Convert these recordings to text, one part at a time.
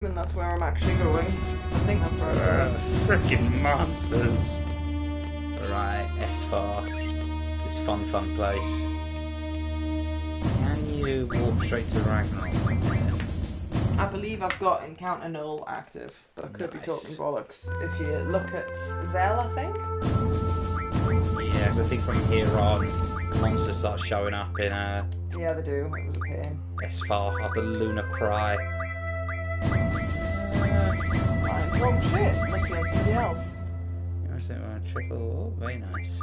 And that's where I'm actually going. I think that's where I'm going. Freaking monsters. Right, Esfar. This fun place. Can you walk straight to Ragnarok? I believe I've got Encounter Null active, but I could be talking bollocks. If you look at Zell, I think? Yes, I think from here on, monsters start showing up in Yeah, they do. It was a pain. Esfar of the Lunar Cry. Right, wrong shit. Looking at somebody else. Triple. Oh, very nice.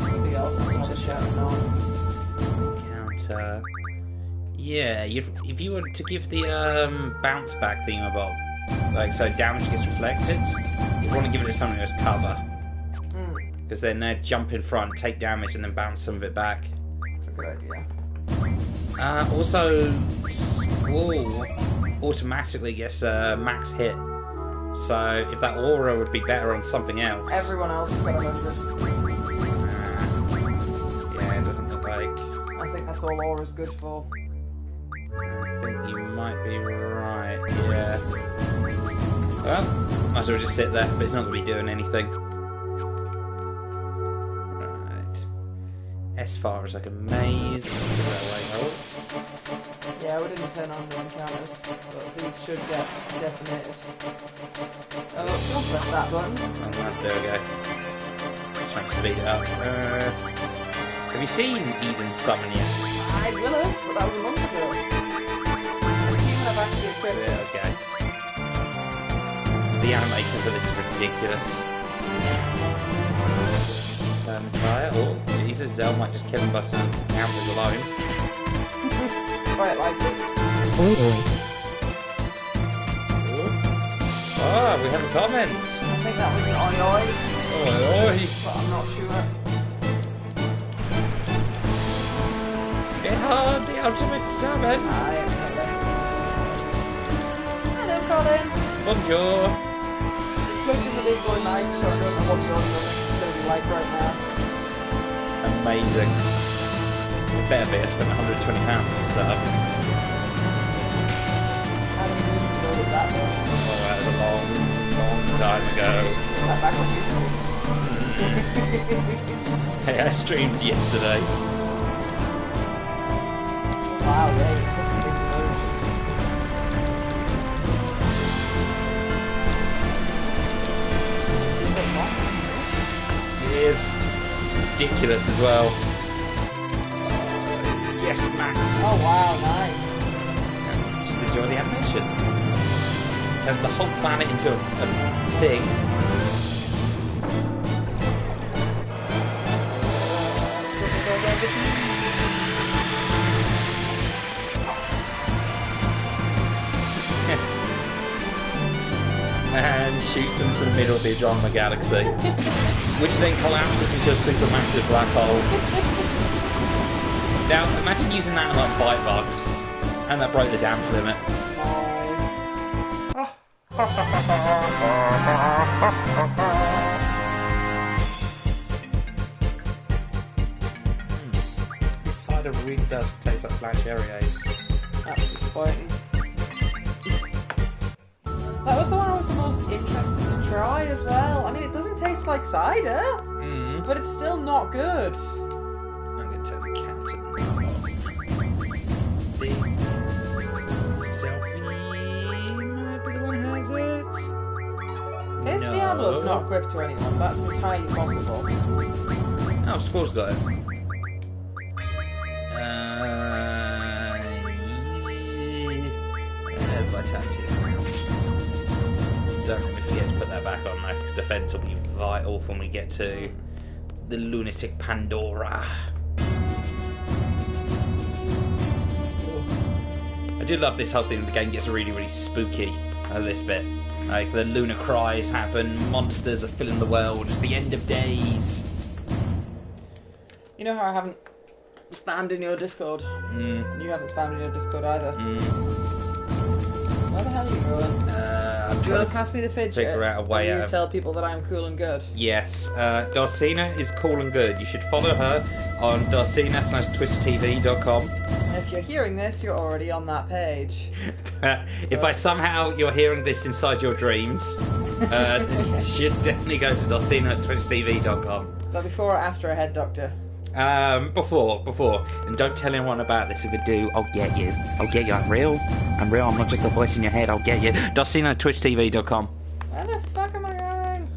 Somebody else has another shouting on. Counter. Yeah, if you were to give the bounce back thingamabob, like so damage gets reflected, you'd want to give it to something as cover. Because then they'd jump in front, take damage, and then bounce some of it back. That's a good idea. Also, Squall automatically gets max hit. So if that aura would be better on something else. Everyone else has got 100. Yeah, it doesn't look like. I think that's all aura's good for. I think you might be right, yeah. Well, might as well just sit there, but it's not going to be doing anything. Right. As far as like a maze. Yeah, we didn't turn on the encounters, but these should get decimated. Oh, don't press that button. There we go. Trying to speed it up. Have you seen Eden Summon yet? I will have, but that was a month ago. I've actually equipped it. Yeah, okay. The animation for this is ridiculous. Try it. Oh, Jesus, Zell might just kill him by some counters alone. Quite like it. Oh, we have a comment. I think that was an oi-oi. Oi. But I'm not sure. Behold the ultimate summon. Hi, hello, Colin. Bonjour. Closing the big boy night, so I don't know what you're going to be like right now. Amazing. It better be. I spent £120 for stuff. How many moons ago was that though? Oh, that was a long time ago. That back when you Hey, I streamed yesterday. Wow, yeah, you put some big moves. It is ridiculous as well. Yes, Max. Oh wow, nice. Just enjoy the animation. Turns the whole planet into a thing. And shoots them to the middle of the Andromeda Galaxy, which then collapses into a supermassive black hole. Now, imagine using that in like Bitebox, and that broke the damage limit. This cider really does taste like black cherries. That's disappointing. That was the one I was the most interested to try as well. I mean, it doesn't taste like cider, but it's still not good. I'm going to turn the counter now. The selfie might be the one who has it. Is Diablo's not equipped to anyone? That's entirely possible. Oh, Squall's got it. Vitality. Don't really forget to put that back on, because defense will be vital when we get to the lunatic Pandora. I do love this whole thing. The game gets really, really spooky at this bit. Like the lunar cries happen, monsters are filling the world. It's the end of days. You know how I haven't spammed in your Discord? And you haven't spammed in your Discord either. Where the hell are you going? Do you want to pass me the fidget? Figure out a way out. You tell people that I'm cool and good. Yes, Darcina is cool and good. You should follow her on darcina/twitchtv.com. And if if you're hearing this, you're already on that page. If by somehow you're hearing this inside your dreams, you should definitely go to Dostina at twitchtv.com. Is that before or after a head doctor? Before. And don't tell anyone about this. If you do, I'll get you. I'm real. I'm not just a voice in your head. I'll get you. Dostina at twitchtv.com. Where the fuck am I going?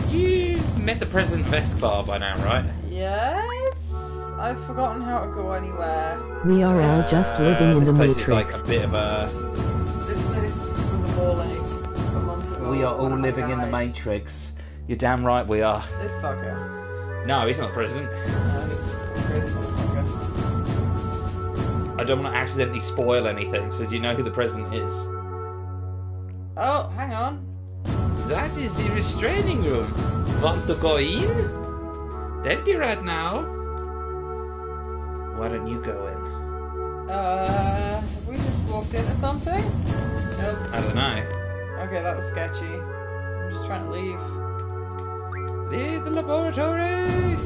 You've met the president of Escobar by now, right? Yes? I've forgotten how to go anywhere. We are all just living in the This place Matrix. is like a bit of a... This place was a bowling a month ago. We are all when I living in the died. Matrix. You're damn right we are. This fucker. No, he's not the president. No, he's a crazy motherfucker. I don't want to accidentally spoil anything, so do you know who the president is? Oh, hang on. That is the restraining room. Want to go in? Empty right now. Why don't you go in? Have we just walked into something? Nope. I don't know. Okay, that was sketchy. I'm just trying to leave. Leave the laboratory!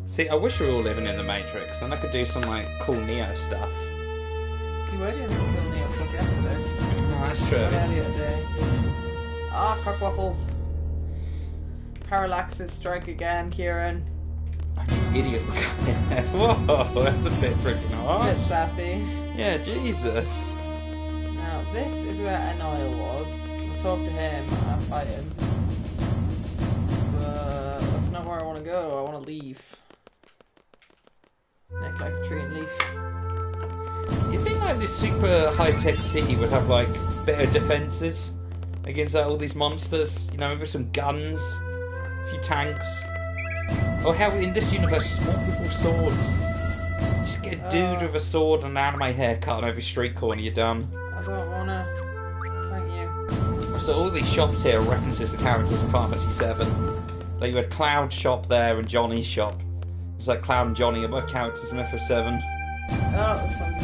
See, I wish we were all living in the Matrix, then I could do some like cool Neo stuff. You were doing some cool Neo stuff yesterday. Oh, that's Or true. earlier today. Ah, cockwaffles. Parallaxes strike again, Kieran. Idiot. Whoa, that's a bit freaking A hard. bit sassy. Yeah, Jesus. Now, this is where Anil was. I'll talk to him and I'll fight him. But that's not where I want to go. I want to leave. Neck like a tree and leaf. You think like this super high-tech city would have like better defences against like, all these monsters? You know, maybe some guns, a few tanks. Or how in this universe, just more people with swords. Just get a dude with a sword and an anime haircut on every street corner, you're done. I don't want to. Thank you. So all these shops here are references to characters in Final Fantasy VII. Like you had Cloud's shop there and Johnny's shop. It's like Cloud and Johnny are both characters in FF7. Oh, that's something.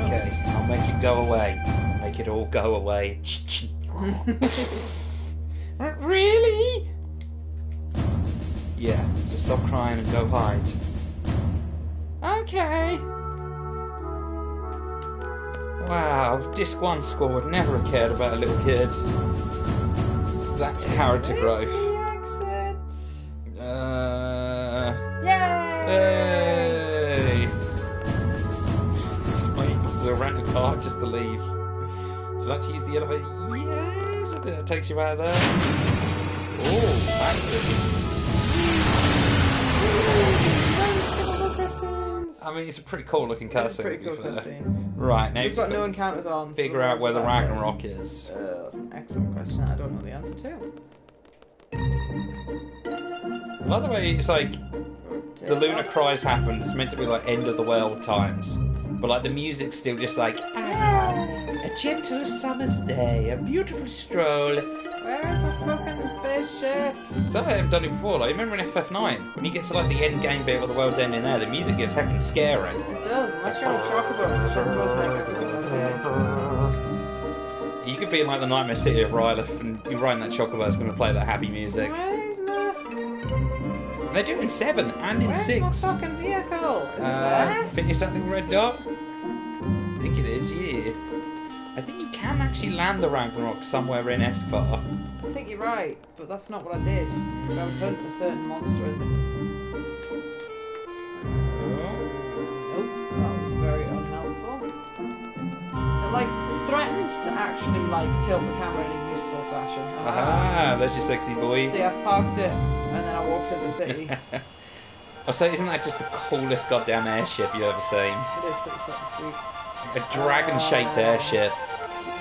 Okay, I'll make it go away. Make it all go away. Really? Yeah, so stop crying and go hide. Okay. Wow, Disc 1 score would never have cared about a little kid. That's character growth. Exit. Yay! Hey! So rent a car just to leave. Would you like to use the elevator? Yes, I think it takes you out of there. Oh, that's I mean, it's a pretty cool looking That's a cutscene. pretty cool cutscene. Right, now We've you've got no encounters on. figure so out where the that's about Ragnarok is. this. That's an excellent question that I don't know the answer to. By the way, it's like the lunar cries happened. It's meant to be like end of the world times, but like the music's still just like a gentle summer's day, a beautiful stroll. Where is my fucking spaceship? So I haven't done it before. Like remember in FF9 when you get to like the end game bit where the world's ending there, the music gets heckin' scary. It does, unless you're on a chocobo. Chocobos make everything okay. You could be in like the Nightmare City of Rylith and you ride in that chocobo, it's going to play that happy music. Where's my... They do it in 7 and in Where's 6. my fucking vehicle? Is it there? I think it's that little red dot. I think it is, yeah. I think you can actually land the Ragnarok somewhere in Escobar. I think you're right, but that's not what I did. Because I was hunting a certain monster in the... Oh, that was very unhelpful. It, like, threatened to actually, like, tilt the camera in a useful fashion. Ah, there's your sexy boy. See, I parked it, and then I walked in the city. I say, isn't that just the coolest goddamn airship you've ever seen? It is pretty fucking sweet. A dragon-shaped airship.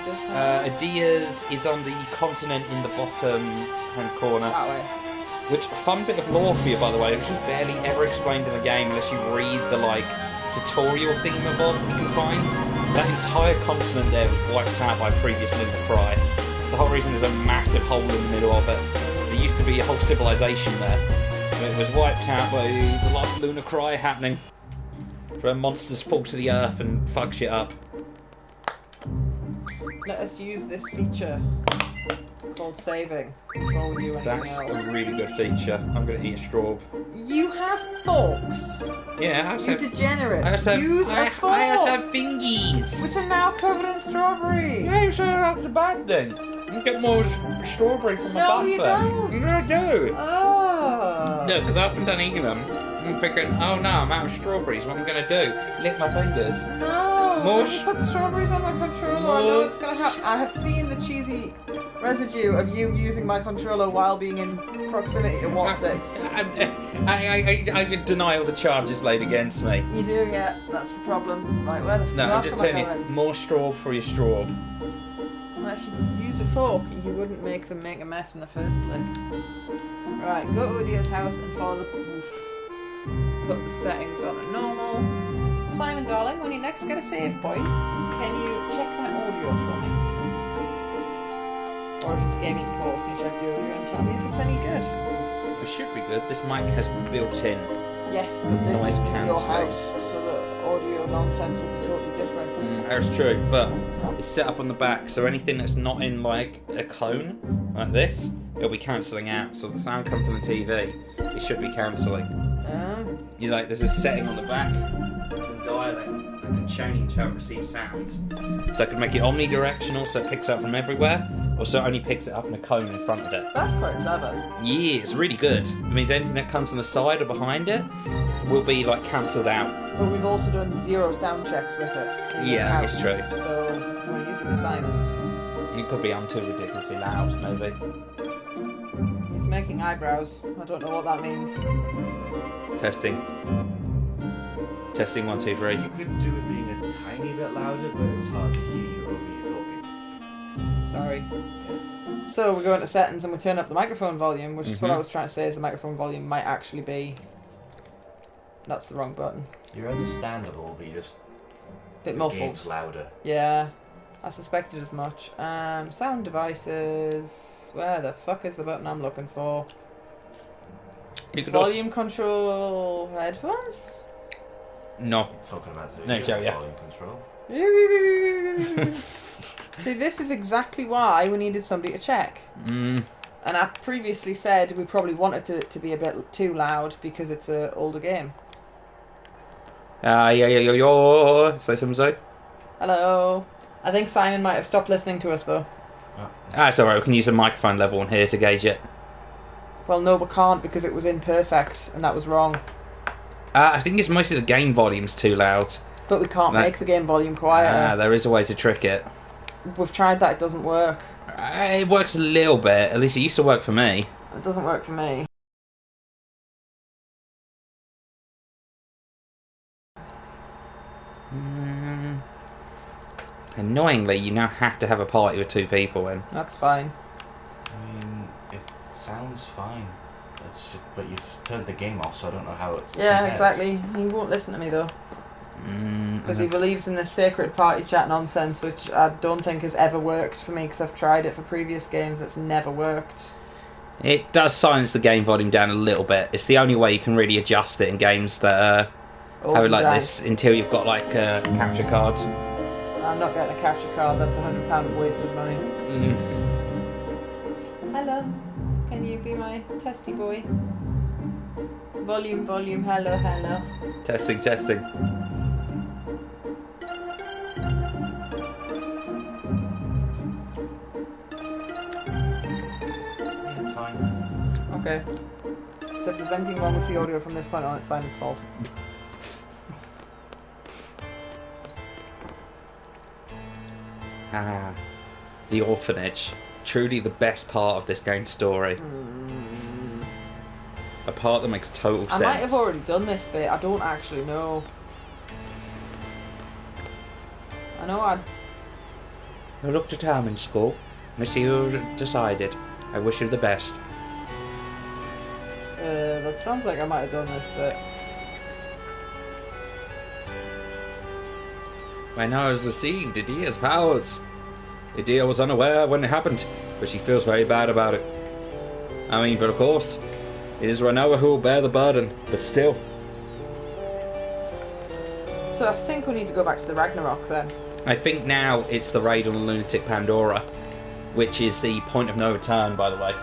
Just that Adia's is on the continent in the bottom hand corner. way. Which, fun bit of lore for you, by the way, which is barely ever explained in the game unless you read the, like, tutorial thingamabob you can find. That entire continent there was wiped out by a previous lunar cry. It's the whole reason there's a massive hole in the middle of it. There used to be a whole civilization there. But it was wiped out by the last lunar cry happening. Where monsters fall to the earth and fuck shit up. Let us use this feature. called saving. Before we do anything That's else. a really good feature. I'm going to eat a straw. You have forks. Yeah, I You also degenerate. have, Use a fork. I also have fingies. Which are now covered in strawberry. Yeah, so that's a bad thing. You get more strawberry from my No, you don't. Yeah, I do. Oh. No, because I haven't done eating them. I'm thinking, oh no, I'm out of strawberries. What am I going to do? Lick my fingers. No. More Don't you put strawberries on my controller. I know it's going to happen. I have seen the cheesy residue of you using my controller while being in proximity to What's-Its. I deny all the charges laid against me. You do, yeah. That's the problem. Right, where the No, fuck I'm just am I telling you, going? more straw for your straw. Well, if you used a fork, you wouldn't make them make a mess in the first place. Right, go to Lydia's house and follow the roof. Put the settings on a normal. Simon, darling, when you next get a save point, can you check my audio for me? Or if it's gaming calls, can you check the audio and tell me if it's any good? It should be good. This mic has built-in. Yes, but this Noise is your cancelling. house, so the audio nonsense will be totally different. That's true, but it's set up on the back, so anything that's not in like a cone, like this, it'll be cancelling out. So the sound comes from the TV, it should be cancelling. You like, there's a setting on the back, you can dial it, and it can change how it receives sounds. So I can make it omnidirectional, so it picks up from everywhere, or so it only picks it up in a cone in front of it. That's quite clever. Yeah, it's really good. It means anything that comes on the side or behind it will be like cancelled out. But we've also done 0 sound checks with it. In Yeah, this it's house, true. So we're using the Simon. It could be I'm too ridiculously loud, maybe. He's making eyebrows. I don't know what that means. Testing. Testing 1, 2, 3. You could do it being a tiny bit louder, but it was hard to hear you over you talking. Sorry. So we go into settings and we turn up the microphone volume, which is what I was trying to say is the microphone volume might actually be... That's the wrong button. You're understandable, but you're just Bit the muffled. game's louder. Yeah, I suspected as much. Sound devices... Where the fuck is the button I'm looking for? You could Volume control headphones? No. Talking about so No, you Joe, have yeah. volume control. See, this is exactly why we needed somebody to check. Mm. And I previously said we probably wanted it to be a bit too loud because it's an older game. Yeah. Say something, Zoe. Hello. I think Simon might have stopped listening to us though. It's alright, we can use the microphone level on here to gauge it. Well, no, we can't because it was imperfect and that was wrong. I think it's mostly the game volume's too loud. But we can't No. make the game volume quieter. There is a way to trick it. We've tried that, it doesn't work. It works a little bit, at least it used to work for me. It doesn't work for me. Annoyingly, you now have to have a party with 2 people in. That's fine. I mean, it sounds fine. It's just, but you've turned the game off, so I don't know how it's. Yeah, compares. exactly. He won't listen to me though. Because he believes in this sacred party chat nonsense, which I don't think has ever worked for me because I've tried it for previous games. It's never worked. It does silence the game volume down a little bit. It's the only way you can really adjust it in games that have it like this until you've got like capture cards. I'm not getting a capture card. That's £100 of wasted money. Hello. Can you be my testy boy? Volume, hello. Testing. Yeah, it's fine. Okay. So if there's anything wrong with the audio from this point on, it's Simon's fault. The orphanage. Truly the best part of this game's story. A part that makes total sense. I might have already done this bit. I don't actually know. I know I... You look determined, school. Miss you decided. I wish you the best. that sounds like I might have done this bit. When I was receiving Didier's powers, Didier was unaware when it happened, but she feels very bad about it. I mean, but of course, it is Renoa who will bear the burden, but still. So I think we need to go back to the Ragnarok then. I think now it's the raid on the Lunatic Pandora. which is the point of no return, by the way.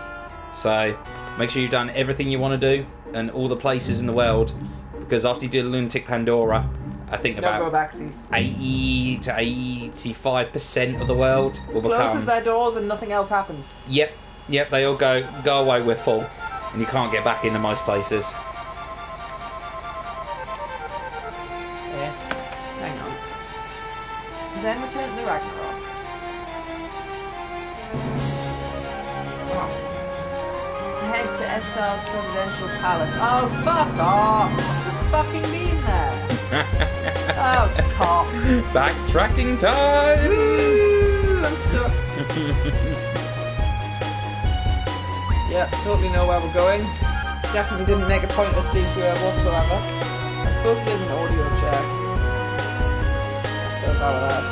So make sure you've done everything you want to do and all the places in the world, because after you do the Lunatic Pandora, I think No about go-backsies. 80 to 85% of the world will Closes become... their doors and nothing else happens. Yep, they all go away, we're full. And you can't get back into most places. Yeah. Hang on. And then return to the Ragnarok. Head to Estar's presidential palace. Oh, fuck off! What does fucking mean there? Oh, cock. Backtracking time! Woo! I'm stuck. Yeah, totally know where we're going. Definitely didn't make a pointless detour whatsoever. I suppose we did an audio check. That's how it is.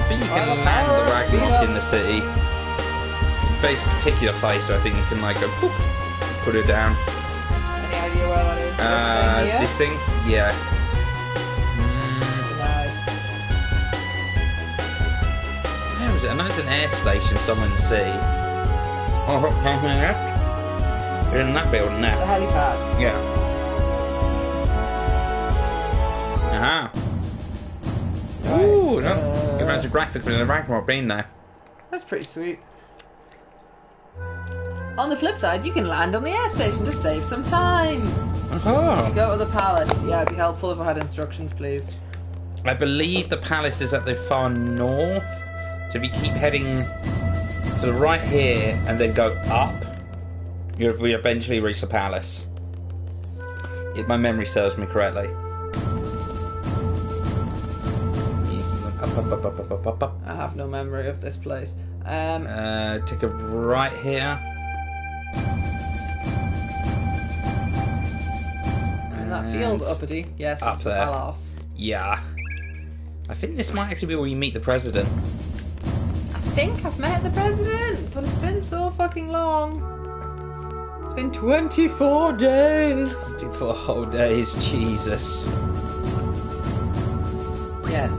I think you can land the Ragnarok in the city. Face a particular place, so I think you can like go poof, put it down. Any idea where that is? This thing? Yeah. Denied. Where was it? I know it's an air station somewhere in the sea. Oh, in that building The there. helipad. Yeah. Aha. Right. Ooh, no. Give us a graphic with the Ragnarok being there. That's pretty sweet. On the flip side, you can land on the air station to save some time. Oh. Go to the palace. Yeah, it'd be helpful if I had instructions, please. I believe the palace is at the far north. So if you keep heading to the right here and then go up, we eventually reach the palace. If my memory serves me correctly. Up. I have no memory of this place. Take a right here. And that feels uppity. Yes, up it's there. the palace. Yeah. I think this might actually be where you meet the president. I think I've met the president, but it's been so fucking long. It's been 24 days. 24 whole days, Jesus. Yes.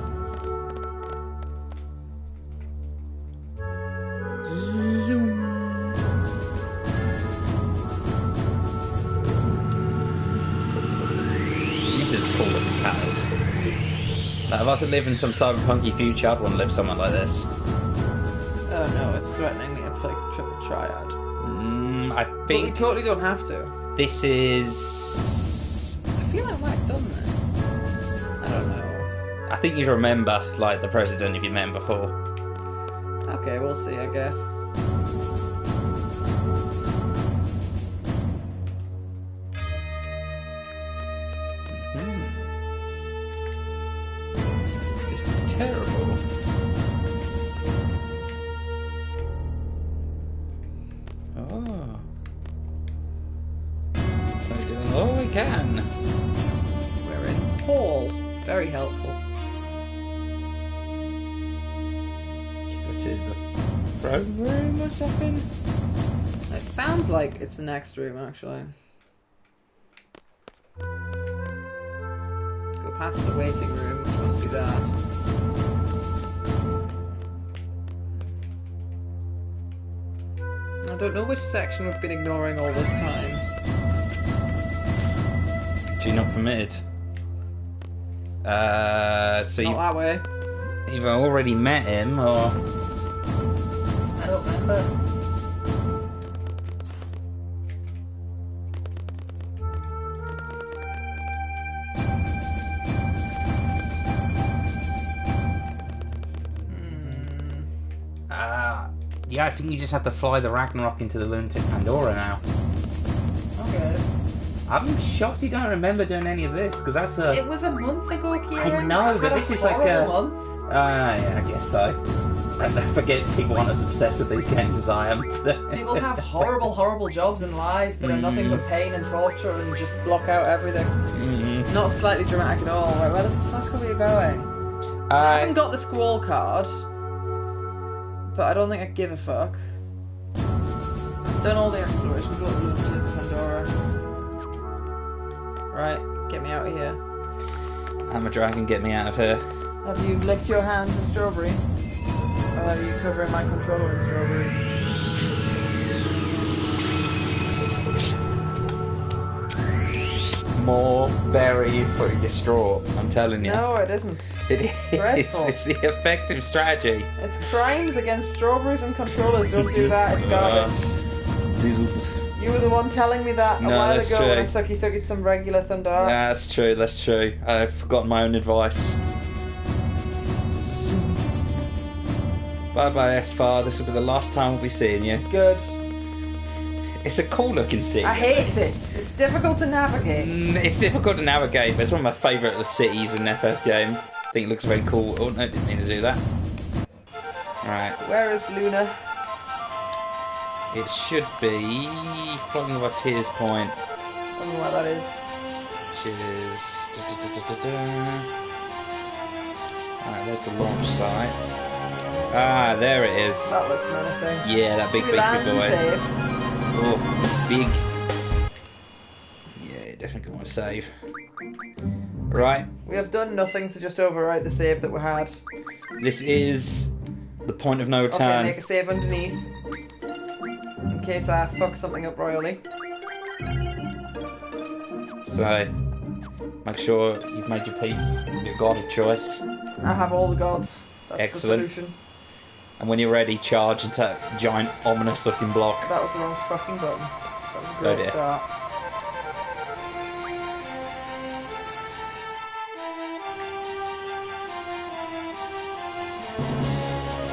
This is cool looking palace. Now, if I was to live in some cyberpunky future, I'd want to live somewhere like this. Oh no, it's threatening me to play triple triad. I But we think totally don't have to. this is... I feel like I might have done this. I don't know. I think you remember, like, the president if you met him before. Okay, we'll see, I guess. This is terrible. Oh. So we're doing all we can. We're in Hall. Very helpful. Go to the throne room or something? It sounds like it's the next room, actually. Go past the waiting room, which must be that. I don't know which section we've been ignoring all this time. You're not permitted. So Not you've that way. either already met him or... I don't remember. Yeah, I think you just have to fly the Ragnarok into the Lunatic Pandora now. Okay. I'm shocked you don't remember doing any of this, because that's a... It was a month ago, Kieran. I know, I've but had this a is like horrible a... month. yeah, I guess so. I forget people aren't as obsessed with these games as I am. People have horrible, horrible jobs and lives that are nothing but pain and torture and just block out everything. Mm-hmm. Not slightly dramatic at all. Like, where the fuck are we going? I haven't got the squall card, but I don't think I give a fuck. I've done all the exploration. Go to Pandora. Right, get me out of here. I'm a dragon, get me out of here. Have you licked your hands in strawberry? Or are you covering my controller in strawberries? More berry for your straw, I'm telling you. No, it isn't. It is. Dreadful. It's the effective strategy. It's crimes against strawberries and controllers. Don't do that. It's garbage. You were the one telling me that a while that's ago true. when I sucky some regular thunder. That's true, that's true. I've forgotten my own advice. Bye-bye, Esfar. This will be the last time we'll be seeing you. Good. It's a cool looking city. I hate it. It's difficult to navigate. It's difficult to navigate, but it's one of my favourite cities in an FF game. I think it looks very cool. Oh, no, didn't mean to do that. Alright. Where is Luna? It should be floating above Tears Point. I don't know where that is. Which is... Alright, there's the launch site. Ah, there it is. That looks menacing. Yeah, that big Should we land boy. safe? Oh, big. Yeah, you definitely want to save. Right, We have done nothing to just overwrite the save that we had. this is the point of no return. Okay, make a save underneath. In case I fuck something up royally. So, make sure you've made your peace with your god of choice. I have all the gods. That's Excellent. the solution. And when you're ready, charge into that giant, ominous-looking block. That was the wrong fucking button. That was a Oh great dear. start.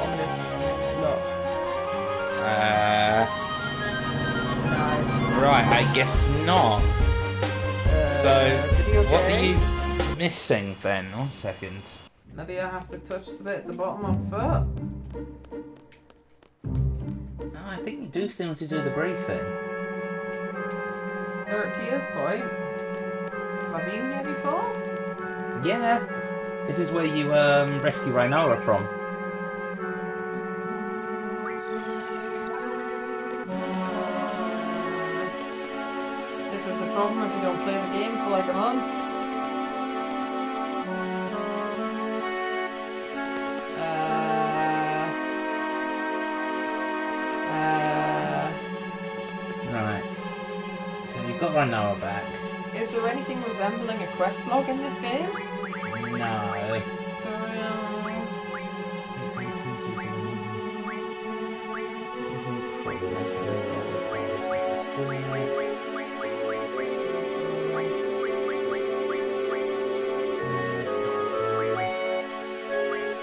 Ominous look. Denied. Right, I guess not. So, video what are game? you missing then? 1 second. Maybe I have to touch the bit at the bottom of my foot. No, I think you do still need to do the briefing. 30 years point. Have I been here before? Yeah. This is where you rescue Rhaenyra from. This is the problem if you don't play the game for like a month. Right. So you've got Rhaenyra back. Is there anything resembling a quest log in this game? No.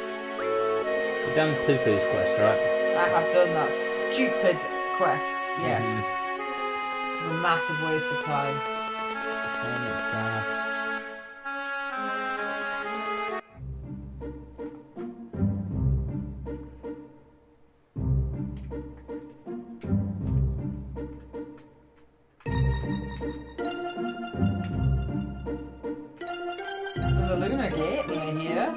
You've done Poo-Poo's quest, right? I have done that stupid quest, yes. It was a massive waste of time. There's a Luna Gate near here.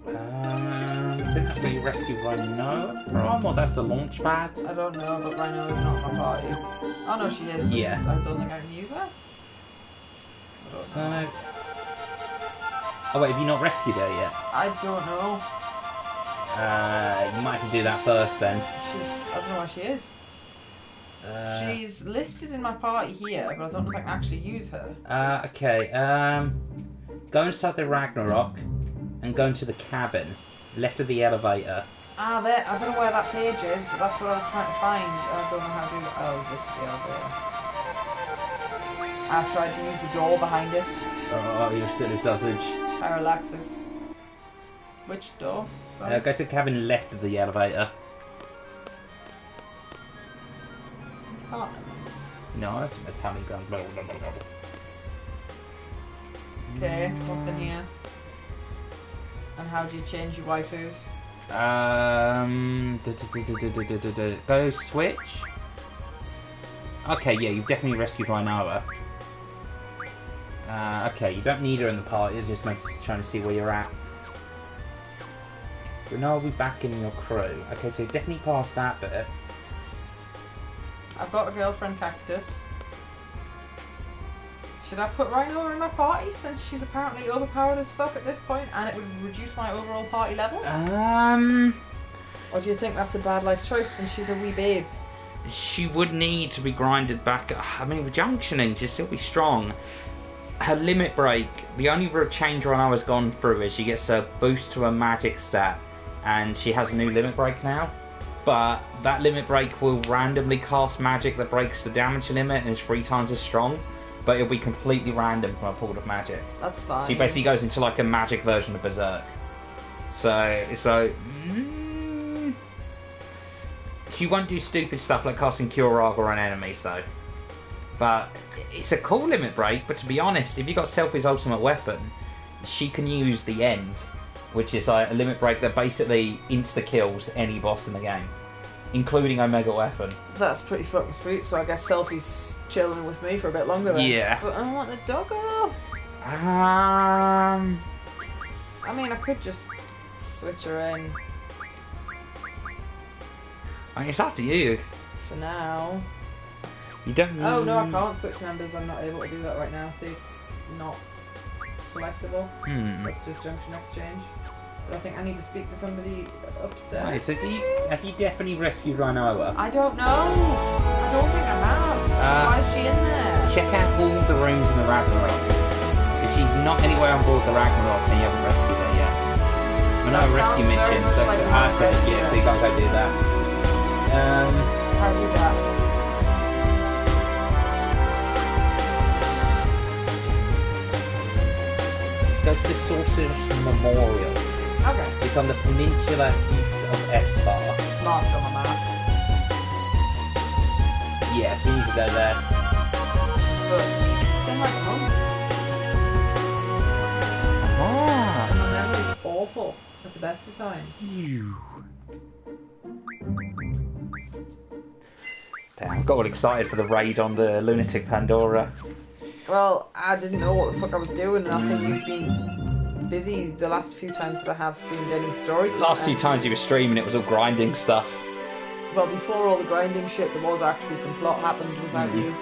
I think that's where you rescue Rhaenyra from, or that's the launch pad? I don't know, but Rhino is not my party. Oh no, she is. But Yeah. I don't think I can use her. I don't know. So... Oh wait, have you not rescued her yet? I don't know. You might have to do that first then. I don't know where she is. She's listed in my party here, but I don't know if I can actually use her. Okay, go inside the Ragnarok and go into the cabin, left of the elevator. Ah, there. I don't know where that page is, but that's what I was trying to find. I don't know how to do that. Oh, this is the elevator. I tried to use the door behind it. Oh, you silly sausage. Parallaxis. Which door? Sorry. Go to the cabin left of the elevator. Oh. No, that's a tummy gun. Okay, what's in here? And how do you change your waifus? Go switch. Okay, yeah, you've definitely rescued Rhaenyra. Okay, you don't need her in the party, it's just trying to see where you're at. Rhaenyra will be back in your crew. Okay, so you definitely passed that bit. I've got a girlfriend cactus. Should I put Rhino in my party since she's apparently overpowered as fuck at this point and it would reduce my overall party level? Or do you think that's a bad life choice since she's a wee babe? She would need to be grinded back. I mean, with junctioning, she'd still be strong. Her limit break, the only real change Rhino has gone through is she gets a boost to her magic stat and she has a new limit break now. But that limit break will randomly cast magic that breaks the damage limit and is 3 times as strong. But it'll be completely random from a pool of magic. That's fine. She basically goes into like a magic version of Berserk. So she won't do stupid stuff like casting Cure Arg on enemies though. But it's a cool limit break, but to be honest, if you got Selphie's ultimate weapon, she can use the End, which is like a limit break that basically insta-kills any boss in the game, including Omega Weapon. That's pretty fucking sweet, so I guess Selphie's chilling with me for a bit longer then. Yeah. But I want the doggo. I mean, I could just switch her in mean, it's up to you. for now. You don't. Oh no, I can't switch members. I'm not able to do that right now. See, it's not selectable. It's just junction exchange. But I think I need to speak to somebody upstairs. Right, so have you definitely rescued Rhinoa? I don't know. I don't think I have. Why is she in there? Check out all the rooms in the Ragnarok. If she's not anywhere on board the Ragnarok, then you haven't rescued her yet. Well, no, That rescue sounds mission, very so much it's like okay, yeah, so you gotta go do that. How do that? Go to the Sorcerer's Memorial. Okay. It's on the peninsula east of Esbar. It's marked on the map. Yeah, so you need to go there. But it's been like a month. Ah. And my memory's awful at the best of times. Damn, I got all excited for the raid on the Lunatic Pandora. Well, I didn't know what the fuck I was doing, and I think you've been busy the last few times that I have streamed any story. Last few times you were streaming, it was all grinding stuff. Well, before all the grinding shit, there was actually some plot happened without you.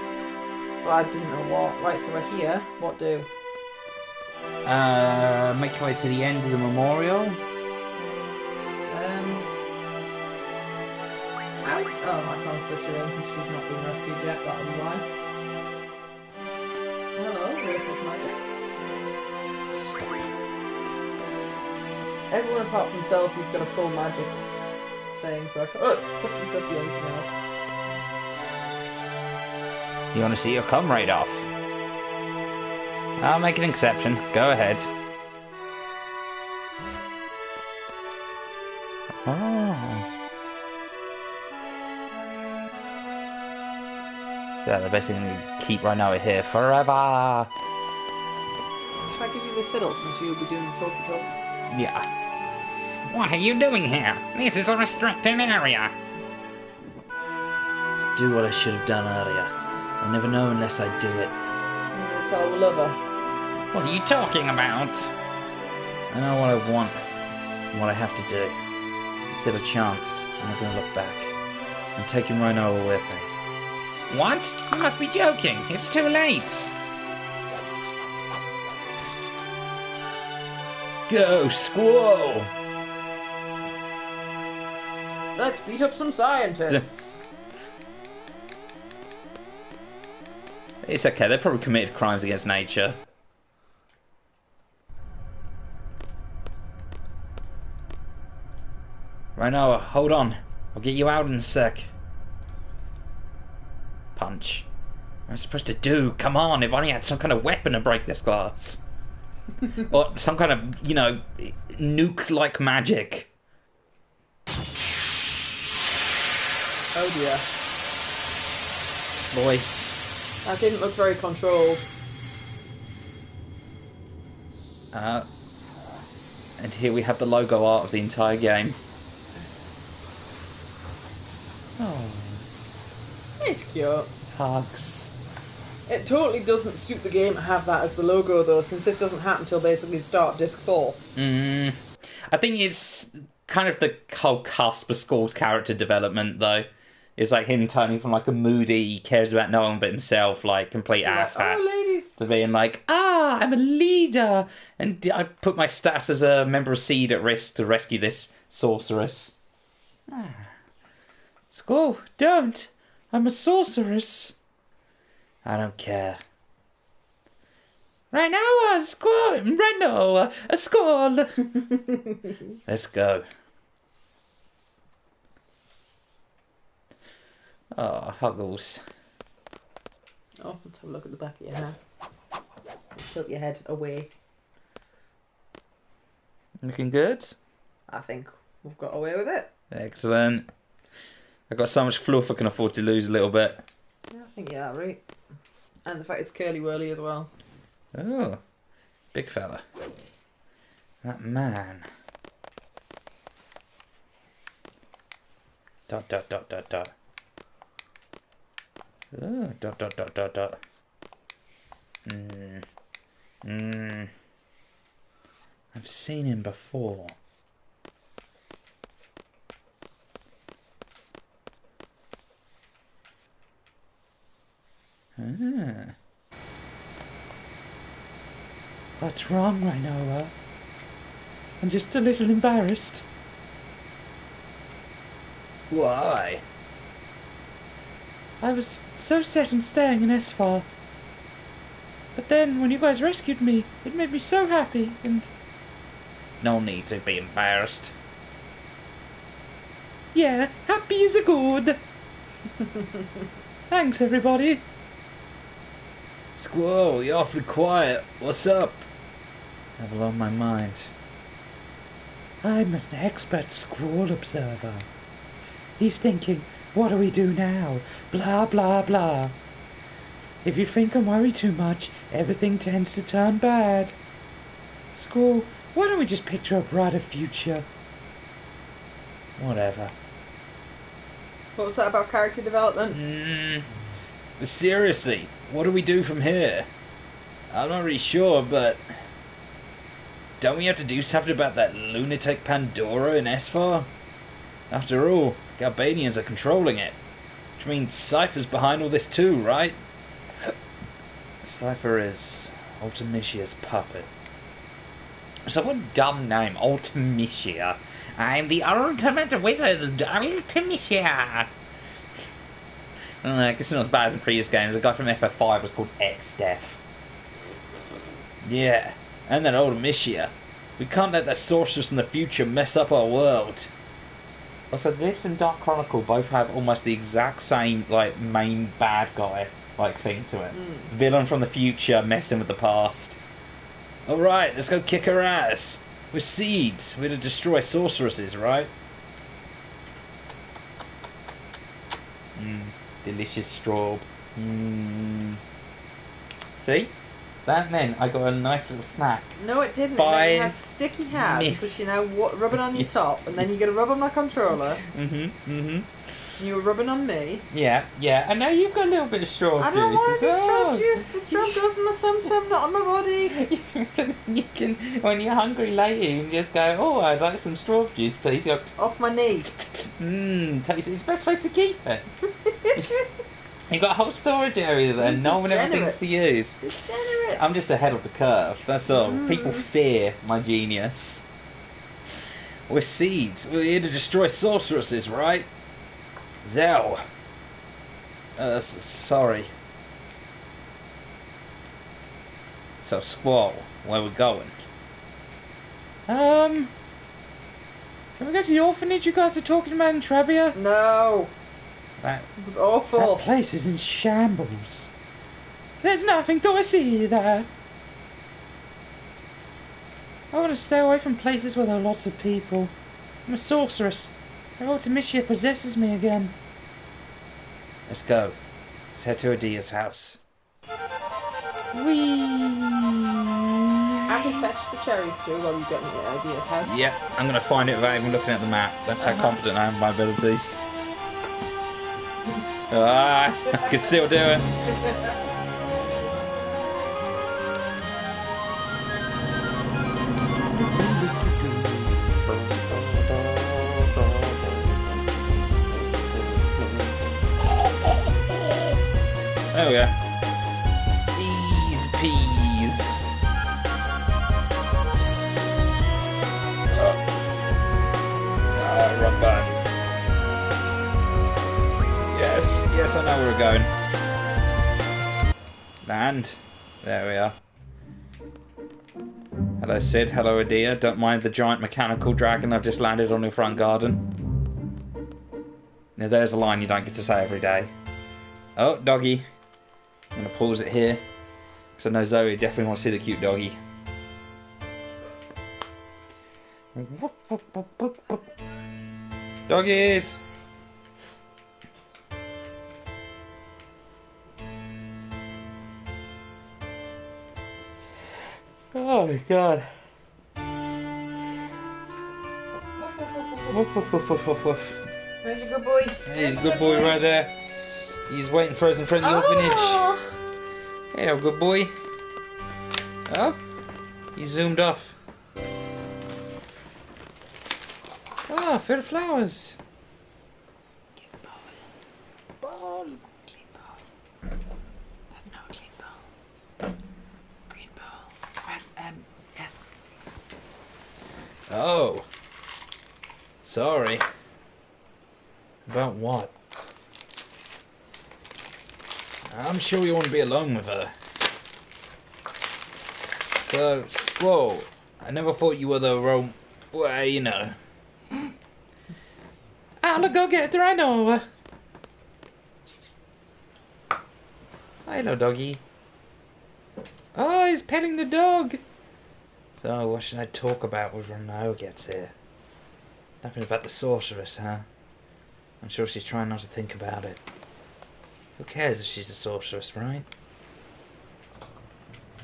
But I didn't know what. Right, so we're here. What do? Make your way to the end of the memorial. Ow. Oh, I can't switch her in because she's not been rescued yet, that'll be why. Hello, Rachel's magic. Everyone apart from Selphie's got a full magic thing, so I sucky, anything else. You want to see your comrade off? I'll make an exception. Go ahead. Oh. So they're basically going to keep Rhinoa here forever. Should I give you the fiddle since you'll be doing the talky talk? Yeah. What are you doing here? This is a restricted area. Do what I should have done earlier. I'll never know unless I do it. I'll tell her we love her. What are you talking about? I know what I want and what I have to do. Still a chance. I'm not going to look back. I'm taking Rhinoa with me. What? You must be joking. It's too late. Go, Squall! Let's beat up some scientists. It's okay, they probably committed crimes against nature. Rhinoa, hold on. I'll get you out in a sec. Punch. What am I supposed to do? Come on, if only I had some kind of weapon to break this glass. Or some kind of, you know, nuke-like magic. Oh dear. Voice. That didn't look very controlled. And here we have the logo art of the entire game. Oh. It's cute. Hugs. It totally doesn't suit the game to have that as the logo though, since this doesn't happen until basically the start of Disc 4. I think it's kind of the whole cusp of Squall's character development though. It's like him turning from like a moody, cares about no one but himself, like complete asshat. Like, oh ladies! to being like, I'm a leader, and I put my status as a member of Seed at risk to rescue this sorceress. Squall, don't. I'm a sorceress. I don't care. Right now, a squall, Reno, a squall. Let's go. Oh, Huggles. Oh, let's have a look at the back of your hair. Tilt your head away. Looking good? I think we've got away with it. Excellent. I've got so much fluff I can afford to lose a little bit. Yeah, I think you're right. And the fact it's curly whirly as well. Oh, big fella. That man. Dot, dot, dot, dot, dot. Oh, dot, dot, dot, dot, dot. I've seen him before. What's wrong, Rhinoa? I'm just a little embarrassed. Why? I was so set on staying in Esfar. But then, when you guys rescued me, it made me so happy, and... No need to be embarrassed. Yeah, happy is a good. Thanks, everybody. Squirrel, you're awfully quiet. What's up? I have a lot on my mind. I'm an expert squirrel observer. He's thinking, what do we do now? Blah, blah, blah. If you think and worry too much, everything tends to turn bad. Squirrel, why don't we just picture a brighter future? Whatever. What was that about character development? Seriously, what do we do from here? I'm not really sure, but... Don't we have to do something about that lunatic Pandora in Esfar? After all, the Albanians are controlling it. Which means Cypher's behind all this too, right? Cypher is Ultimicia's puppet. So what a dumb name, Ultimicia. I'm the ultimate wizard, Ultimicia. I guess it's not as bad as in previous games. The guy from FF5 was called X-Def. Yeah, and then Ultimicia. We can't let that sorceress in the future mess up our world. Also, this and Dark Chronicle both have almost the exact same, like, main bad guy, like, thing to it. Villain from the future messing with the past. Alright, let's go kick her ass. We're seeds. We're to destroy sorceresses, right? Delicious straub. See? That meant I got a nice little snack. No, it didn't. By It had sticky hands, which you now rub it on your top, and then you're going to rub on my controller. And you were rubbing on me. Yeah, and now you've got a little bit of straw I juice don't want as any well. straw juice. The straw goes on my tum-tum, not on my body. You can, when you're hungry later, you can just go, oh, I'd like some straw juice, please. You go, Off my knee. Taste it. It's the best place to keep it. You've got a whole storage area there no one ever thinks to use. Degenerate. I'm just ahead of the curve, that's all. People fear my genius. We're seeds. We're here to destroy sorceresses, right? Zell. Sorry. So, Squall, where we going? Can we go to the orphanage you guys are talking about in Trebia? No. That It was awful. That place is in shambles. There's nothing to see there. I want to stay away from places where there are lots of people. I'm a sorceress. Ultimicia possesses me again. Let's go. Let's head to Adia's house. Whee! I can fetch the cherries through while you get me to Idea's house. Yeah, I'm going to find it without even looking at the map. That's how confident I am in my abilities. I can still do it. There we go. Easy Yes, I know where we're going. Land. There we are. Hello, Sid. Hello, Adia. Don't mind the giant mechanical dragon I've just landed on your front garden. Now, there's a line you don't get to say every day. Oh, doggy. I'm going to pause it here. Because I know Zoe definitely wants to see the cute doggy. Doggies! Oh my god. Woof, woof, woof, woof, woof, woof. Where's your good boy? He's a good boy right there. He's waiting for us in front of the orphanage. Hello, good boy. Oh, he zoomed off. Ah, for the flowers. Ball. Clean ball. That's not a clean ball. Green ball. Yes. Oh. Sorry. About what? I'm sure you want to be alone with her. So, Squall, I never thought you were the well, you know. I'll go get her, I know. Hello, doggy. Oh, he's petting the dog. So, what should I talk about when Ronaldo gets here? Nothing about the sorceress, huh? I'm sure she's trying not to think about it. Who cares if she's a sorceress, right?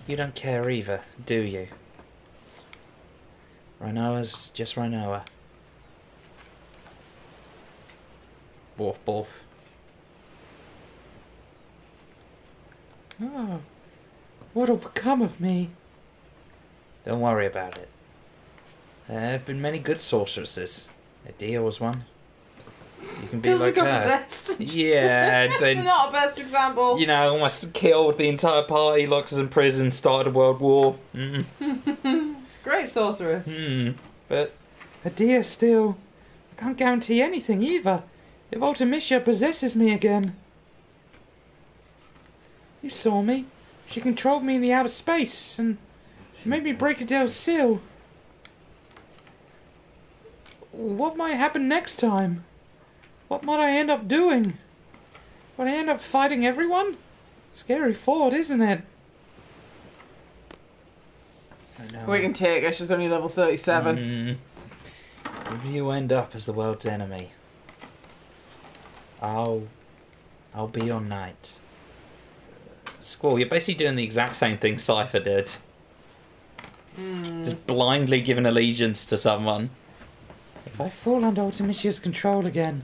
You don't care either, do you? Rinoa's just Rinoa. Borf, borf. Oh, what'll become of me? Don't worry about it. There have been many good sorceresses. Adia was one. You can be Tilda like got her. possessed. Yeah, then, Not a best example. you know, almost killed the entire party, locked us in prison, started a world war. Great sorceress. But Adia still... I can't guarantee anything either. If Ultimisha possesses me again. You saw me. She controlled me in the outer space and made me break Adele's seal. What might happen next time? What might I end up doing? Would I end up fighting everyone? Scary thought, isn't it? I know. We can take her, she's only level 37. If you end up as the world's enemy, I'll be your knight. Squall, you're basically doing the exact same thing Cypher did. Just blindly giving allegiance to someone. If I fall under Ultimisha's control again,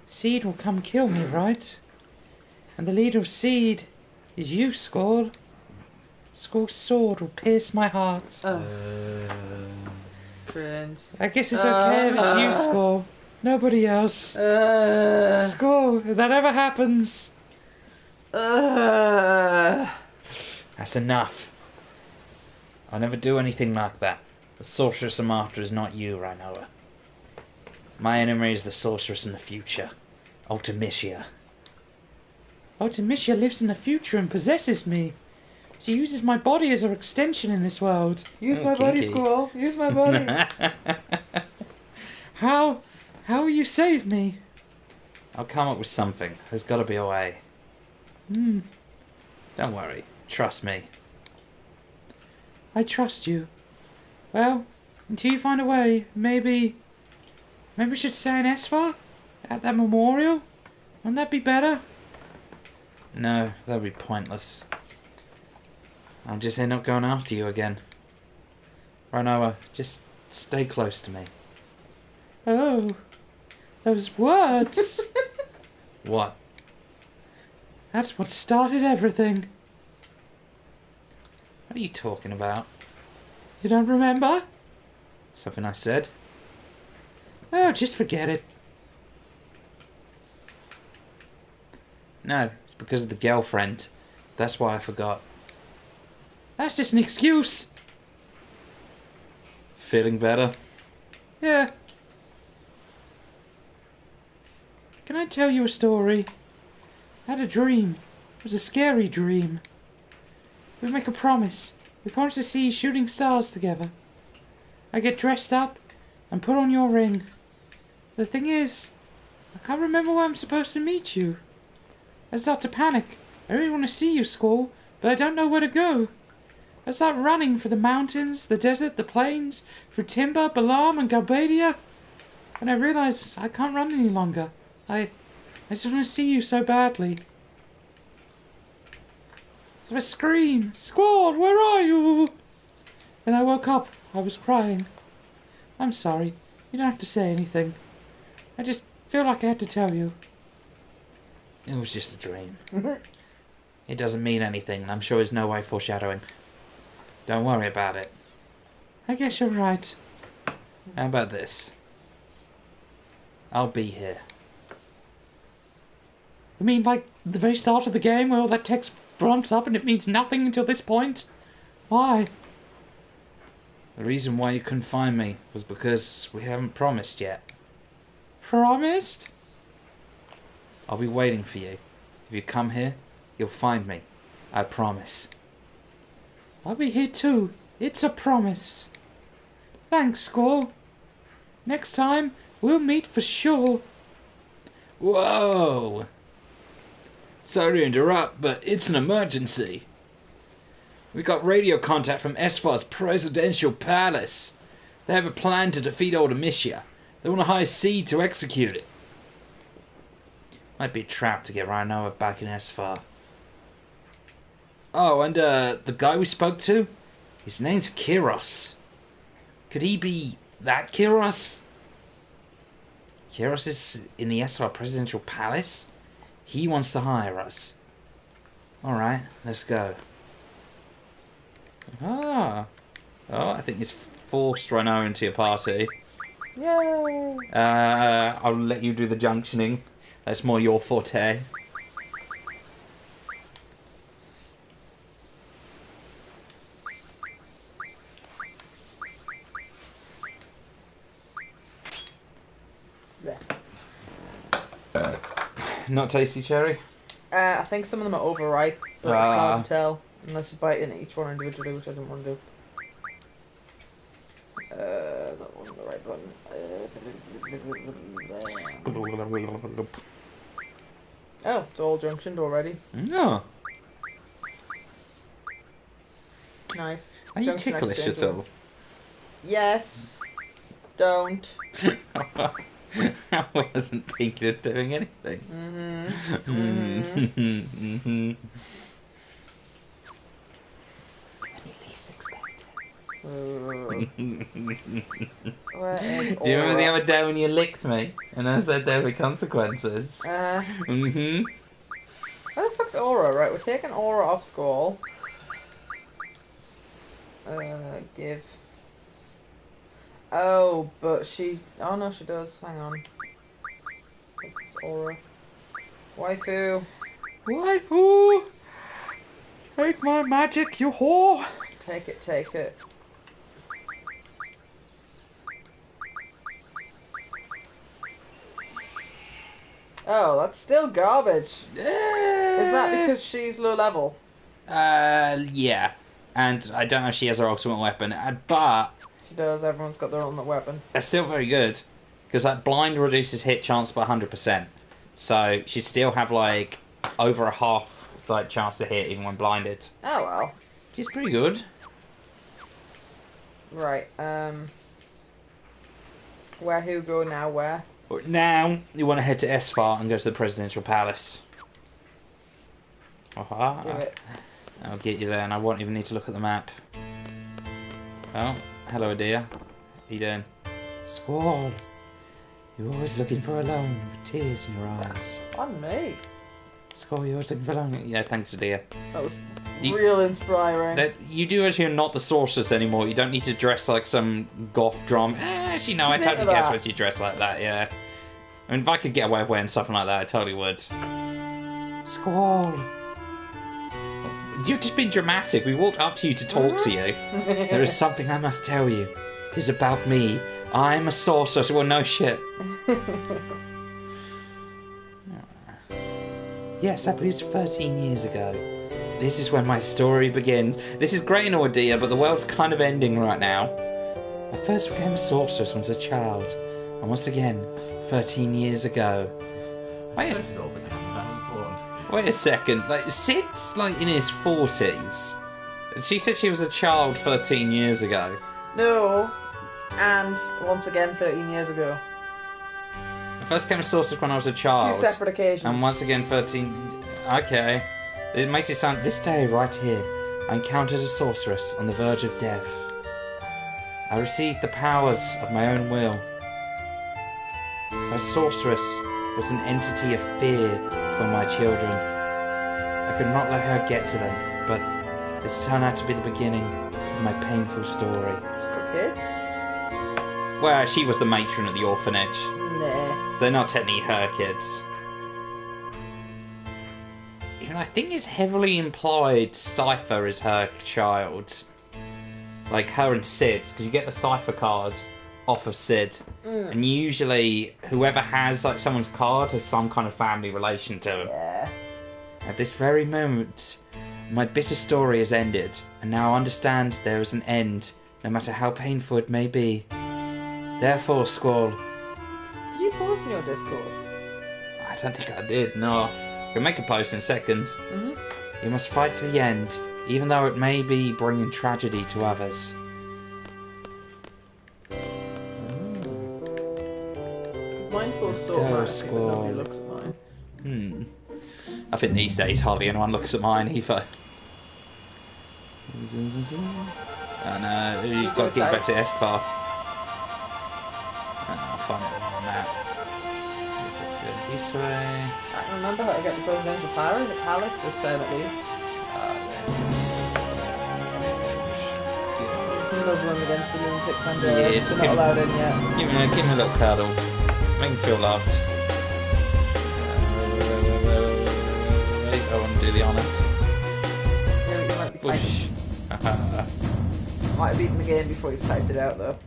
Seed will come kill me, right? And the leader of Seed is you, Squall. Squall's sword will pierce my heart. Cringe. I guess it's okay if it's you, Squall. Nobody else. Squall, if that ever happens. That's enough. I'll never do anything like that. The sorceress I'm after is not you, Rinoa. My enemy is the sorceress in the future. Ultimisha. Ultimisha lives in the future and possesses me. She uses my body as her extension in this world. Use my body, Squall. Use my body. How will you save me? I'll come up with something. There's got to be a way. Don't worry. Trust me. I trust you. Well, until you find a way, maybe we should say an Esphar at that memorial? Wouldn't that be better? No, that would be pointless. I'll just end up going after you again. Rinoa, just stay close to me. Oh, those words. What? That's what started everything. What are you talking about? You don't remember? Something I said? Oh, just forget it. No, it's because of the girlfriend. That's why I forgot. That's just an excuse. Feeling better? Yeah. Can I tell you a story? I had a dream. It was a scary dream. We make a promise. We promise to see shooting stars together. I get dressed up and put on your ring. The thing is, I can't remember where I'm supposed to meet you. I start to panic. I really want to see you, Squall, but I don't know where to go. I start running for the mountains, the desert, the plains, through Timber, Balaam, and Galbadia. And I realize I can't run any longer. I just want to see you so badly. So I scream, Squall, where are you? Then I woke up. I was crying. I'm sorry. You don't have to say anything. I just feel like I had to tell you. It was just a dream. It doesn't mean anything, and I'm sure there's no way foreshadowing. Don't worry about it. I guess you're right. How about this? I'll be here. You mean like the very start of the game where all that text prompts up and it means nothing until this point? Why? The reason why you couldn't find me was because we haven't promised yet. Promised? I'll be waiting for you. If you come here, you'll find me. I promise. I'll be here too. It's a promise. Thanks, Squall. Next time, we'll meet for sure. Whoa! Sorry to interrupt, but it's an emergency. We got radio contact from Esfar's presidential palace. They have a plan to defeat Old Amicia. They want a high seed to execute it. Might be a trap to get Rhinoa back in Esfar. Oh, and the guy we spoke to? His name's Kiros. Could he be that Kiros? Kiros is in the Esfar presidential palace? He wants to hire us. Alright, let's go. Oh, I think it's forced Rhinoa into your party. Yay! I'll let you do the junctioning. That's more your forte. Not tasty, Cherry? I think some of them are overripe, but it's hard to tell unless you bite into each one individually, which I didn't want to do. That wasn't the right button. Oh, it's all junctioned already. No. Nice. Are you Junction ticklish exchange at one. all? Yes. Don't. I wasn't thinking of doing anything. Where is Do you remember the Aura? other day when you licked me and I said there were consequences? Where the fuck's Aura? Right, we're taking Aura off Squall. Give. Oh, but she... Oh no, she does. Hang on. It's Aura. Waifu. Waifu! Take my magic, you whore! Take it, take it. Oh, that's still garbage. Is that because she's low level? Yeah. And I don't know if she has her ultimate weapon, but She does, everyone's got their ultimate weapon. it's still very good. Because like, blind reduces hit chance by 100%. So she'd still have like over a half like chance to hit even when blinded. Oh well. She's pretty good. Right, where who go now, where? But now you want to head to Esfar and go to the presidential palace. Do it. I'll get you there and I won't even need to look at the map. Oh, hello dear. How you doing? Squall, you're always looking for a loan with tears in your eyes. On me. Squall, you're always looking for a loan. Yeah, thanks dear. That was You- real inspiring. You do actually are not the sorceress anymore. You don't need to dress like some goth drum. Actually, no, I She's totally into guess that. when you dress like that, yeah. I mean, if I could get away with wearing something like that, I totally would. Squall, You've just been dramatic. We walked up to you to talk to you. There is something I must tell you. It is about me. I'm a sorceress. Well, no shit. Yes, I believe 13 years ago. This is when my story begins. This is great in ordeal, but the world's kind of ending right now. I first became a sorceress when I was a child. And once again, 13 years ago. Wait First of all, but that's very important. a second. Like, Sid's, like, in his 40s. She said she was a child 13 years ago. No. And once again, 13 years ago. I first became a sorceress when I was a child. Two separate occasions. And once again, 13... Okay. It makes it sound... This day, right here, I encountered a sorceress on the verge of death. I received the powers of my own will. A sorceress was an entity of fear for my children. I could not let her get to them, but this turned out to be the beginning of my painful story. Kids? Well, she was the matron at the orphanage. Nah. They're not technically her kids. Even I think it's heavily implied Cypher is her child. Like her and Sid's, because you get the Cypher card off of Sid. And usually whoever has like someone's card has some kind of family relation to him. Yeah. At this very moment, my bitter story has ended, and now I understand there is an end, no matter how painful it may be. Therefore, Squall, Did you post in your Discord? I don't think I did, no. I can make a post in a second. You must fight to the end, even though it may be bringing tragedy to others. Mine posts Go, automatically when nobody Squall. looks at mine. I think these days hardly anyone looks at mine either. Oh no, you've got to get back to Escar. I'll find it on that. This way. I can remember how to get the presidential palace this time at least. It's nuzzling against the lunatic Pandora. Yeah, They're not allowed in yet. Give him a little cuddle. Make him feel loved. I want to do the honours. Yeah, you might be typing. Push. Might have beaten the game before you've typed it out though.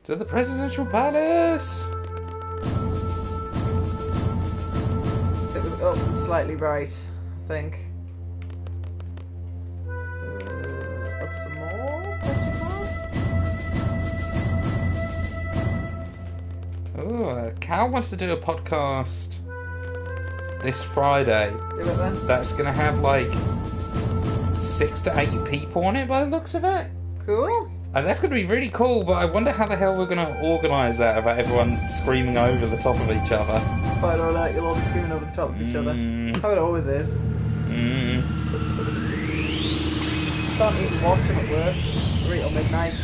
To the presidential palace! It was up and slightly right, I think. Up some more? Oh, Cal wants to do a podcast this Friday. Do it then. That's going to have like 6 to 8 people on it by the looks of it. Cool. And that's going to be really cool, but I wonder how the hell we're going to organise that without everyone screaming over the top of each other. But all that, you'll all be screaming over the top of each other. That's how it always is. Can't even watch them at work. 3 till midnight.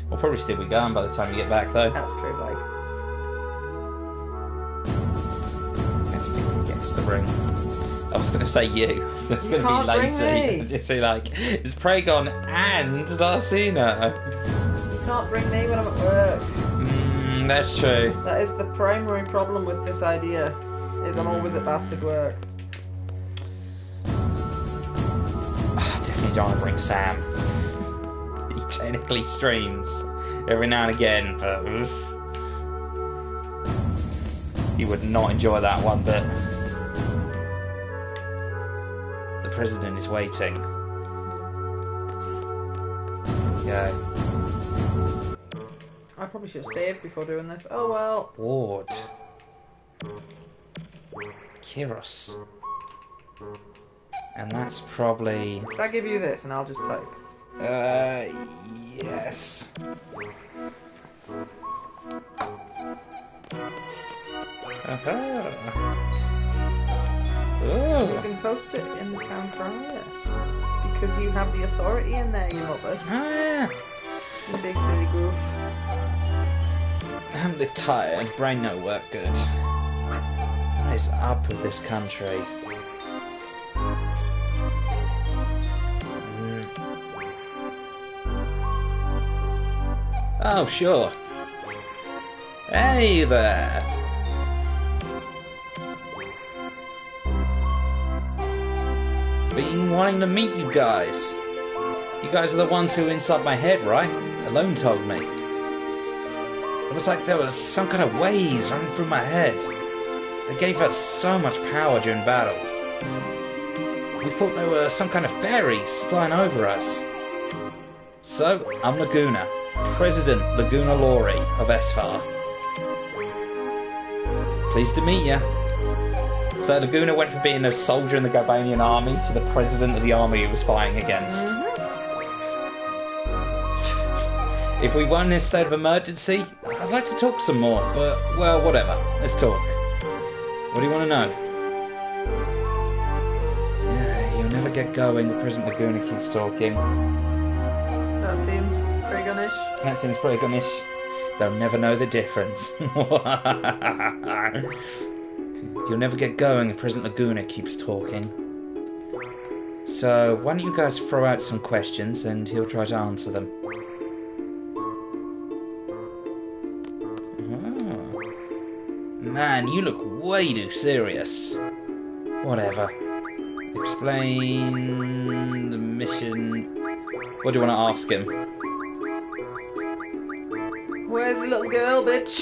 We'll probably still be going by the time you get back, though. That's true, like. Against the ring. I was going to say you. So it's going to be can't bring lazy. me. Just be like, it's Praygon and Darcina. You can't bring me when I'm at work. That's true. That is the primary problem with this idea. Is I'm always at bastard work. Definitely don't want to bring Sam. He technically streams every now and again, but he would not enjoy that one bit. The president is waiting. Yeah. I probably should have saved before doing this. Oh well. Ward. Kiros. And that's probably... Should I give you this and I'll just type? Yes. You Oh. can post it in the town crier. Because you have the authority in there, you muppet. Ah, You big silly goof. I'm a bit tired. Brain no work good. What is up with this country? Oh, sure. Hey there. Been wanting to meet you guys. You guys are the ones who were inside my head, right? Alone told me. It was like there was some kind of waves running through my head. They gave us so much power during battle. We thought there were some kind of fairies flying over us. So, I'm Laguna, President Laguna Lori of Esfar. Pleased to meet you. So Laguna went from being a soldier in the Gabanian army to the president of the army he was fighting against. If we weren't in a state of emergency, I'd like to talk some more, but, well, whatever. Let's talk. What do you want to know? Yeah, you'll never get going, the President Laguna keeps talking. That seems Praygonish. That seems Praygonish. They'll never know the difference. You'll never get going if President Laguna keeps talking. So, why don't you guys throw out some questions and he'll try to answer them. Oh. Man, you look way too serious. Whatever. Explain the mission. What do you want to ask him? Where's the little girl, bitch?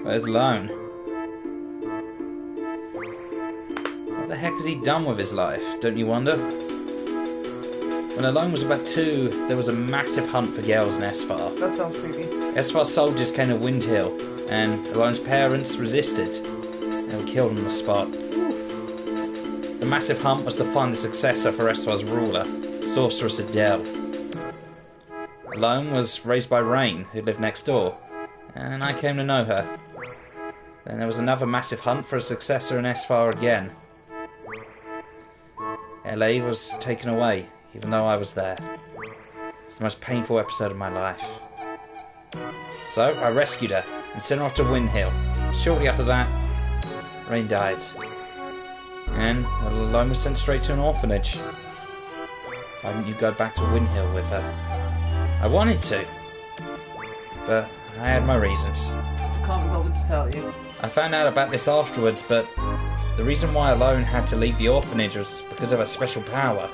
Where's Lone? What the heck has he done with his life, don't you wonder? When Alone was about 2, there was a massive hunt for girls in Esfar. That sounds creepy. Esfar soldiers came to Windhill, and Alone's parents resisted. They were killed on the spot. Oof. The massive hunt was to find the successor for Esfar's ruler, Sorceress Adele. Alone was raised by Rain, who lived next door, and I came to know her. Then there was another massive hunt for a successor in Esfar again. LA was taken away, even though I was there. It's the most painful episode of my life. So, I rescued her and sent her off to Windhill. Shortly after that, Rain died. And Alone was sent straight to an orphanage. Why didn't you go back to Windhill with her? I wanted to, but I had my reasons. I can't be bothered to tell you. I found out about this afterwards, but the reason why Alone had to leave the orphanage was because of her special power.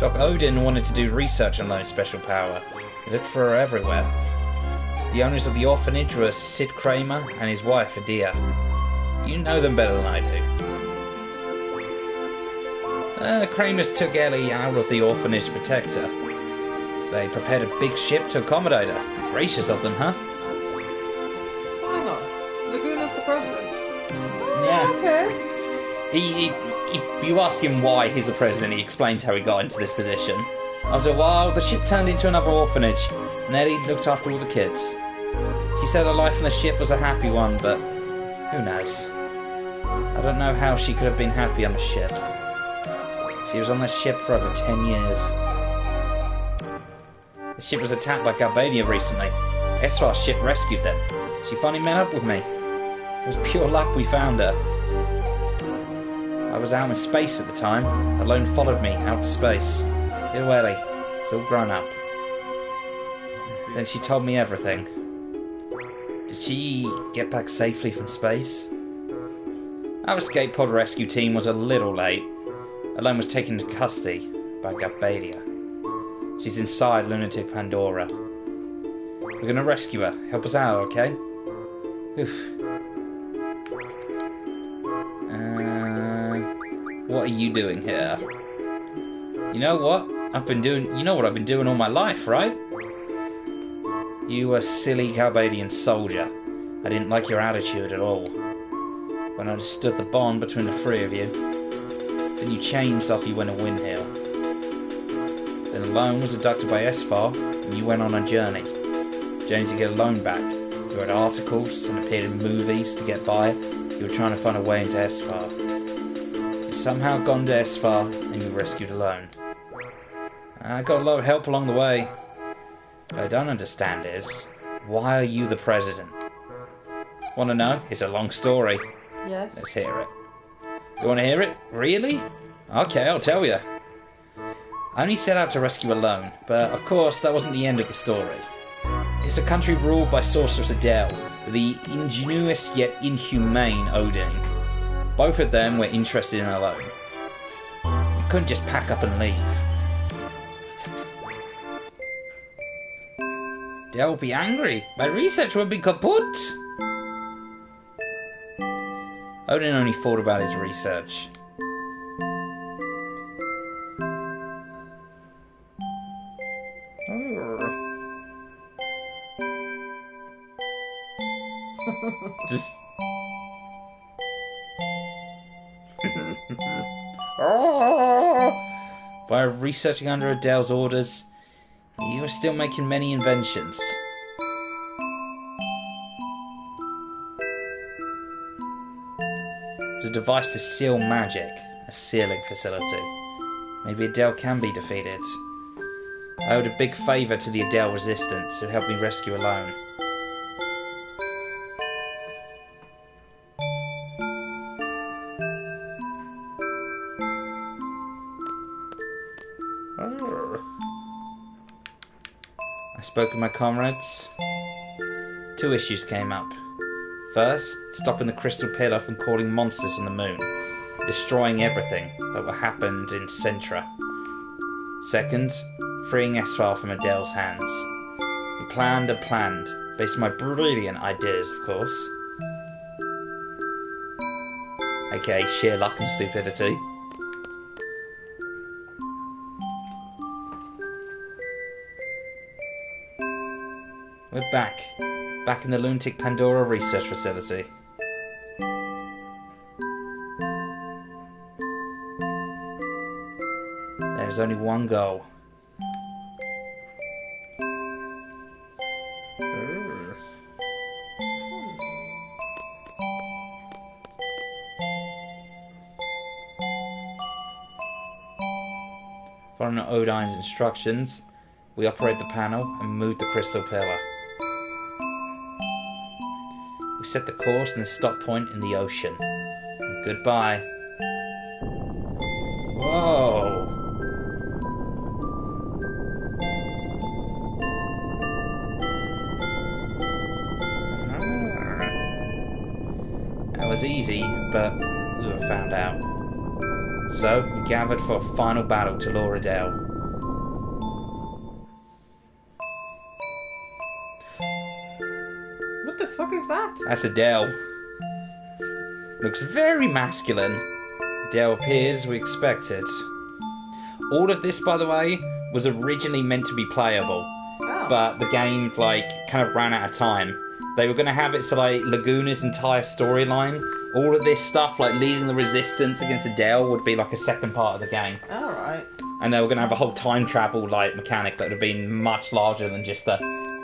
Doc Odin wanted to do research on Alone's special power. He looked for her everywhere. The owners of the orphanage were Sid Kramer and his wife, Adia. You know them better than I do. The Kramers took Ellie out of the orphanage to protect her. They prepared a big ship to accommodate her. Gracious of them, huh? So hang on. Laguna's the president. Yeah. Okay. If you ask him why he's the president, he explains how he got into this position. After a while, the ship turned into another orphanage, and Ellie looked after all the kids. She said her life on the ship was a happy one, but who knows? I don't know how she could have been happy on the ship. She was on the ship for over 10 years. The ship was attacked by Galbadia recently. Esfar's ship rescued them. She finally met up with me. It was pure luck we found her. I was out in space at the time. Alone followed me out to space. Little Ellie. It's all grown up. Then she told me everything. Did she get back safely from space? Our escape pod rescue team was a little late. Alone was taken into custody by Galbadia. She's inside Lunatic Pandora. We're gonna rescue her. Help us out, okay? Oof. What are you doing here? You know what? You know what I've been doing all my life, right? You a silly Galbadian soldier. I didn't like your attitude at all. When I understood the bond between the three of you. Then you changed after you went to Windhill. Then Alone was abducted by Esfar, and you went on a journey. Journey to get Alone back. You read articles and appeared in movies to get by. You were trying to find a way into Esfar. You somehow gone to Esfar, and you rescued Alone. I got a lot of help along the way. What I don't understand is, why are you the president? Want to know? It's a long story. Yes. Let's hear it. You want to hear it? Really? Okay, I'll tell you. I only set out to rescue Alone, but of course that wasn't the end of the story. It's a country ruled by Sorceress Adele, the ingenious yet inhumane Odin. Both of them were interested in Alone. You couldn't just pack up and leave. They'll be angry. My research will be kaput. Odin only thought about his research. By researching under Adele's orders, he was still making many inventions. It was a device to seal magic, a sealing facility. Maybe Adele can be defeated. I owed a big favour to the Adele resistance, who helped me rescue Alone. I spoke with my comrades. 2 issues came up. First, stopping the crystal pillar from calling monsters on the moon, destroying everything like what happened in Centra. Second, freeing S-File from Adele's hands. We planned and planned, based on my brilliant ideas, of course. aka sheer luck and stupidity. We're back in the lunatic Pandora research facility. There's only one goal. Following Odin's instructions, we operate the panel and move the crystal pillar. We set the course and the stop point in the ocean. And goodbye. Whoa! That was easy, but we were found out. So, we gathered for a final battle to lure Adele. What the fuck is that? That's Adele. Looks very masculine. Adele appears we expected. All of this, by the way, was originally meant to be playable. Oh. But the game, kind of ran out of time. They were going to have it so, Laguna's entire storyline, all of this stuff, leading the resistance against Adele, would be, a second part of the game. Alright. And they were going to have a whole time travel, mechanic that would have been much larger than just the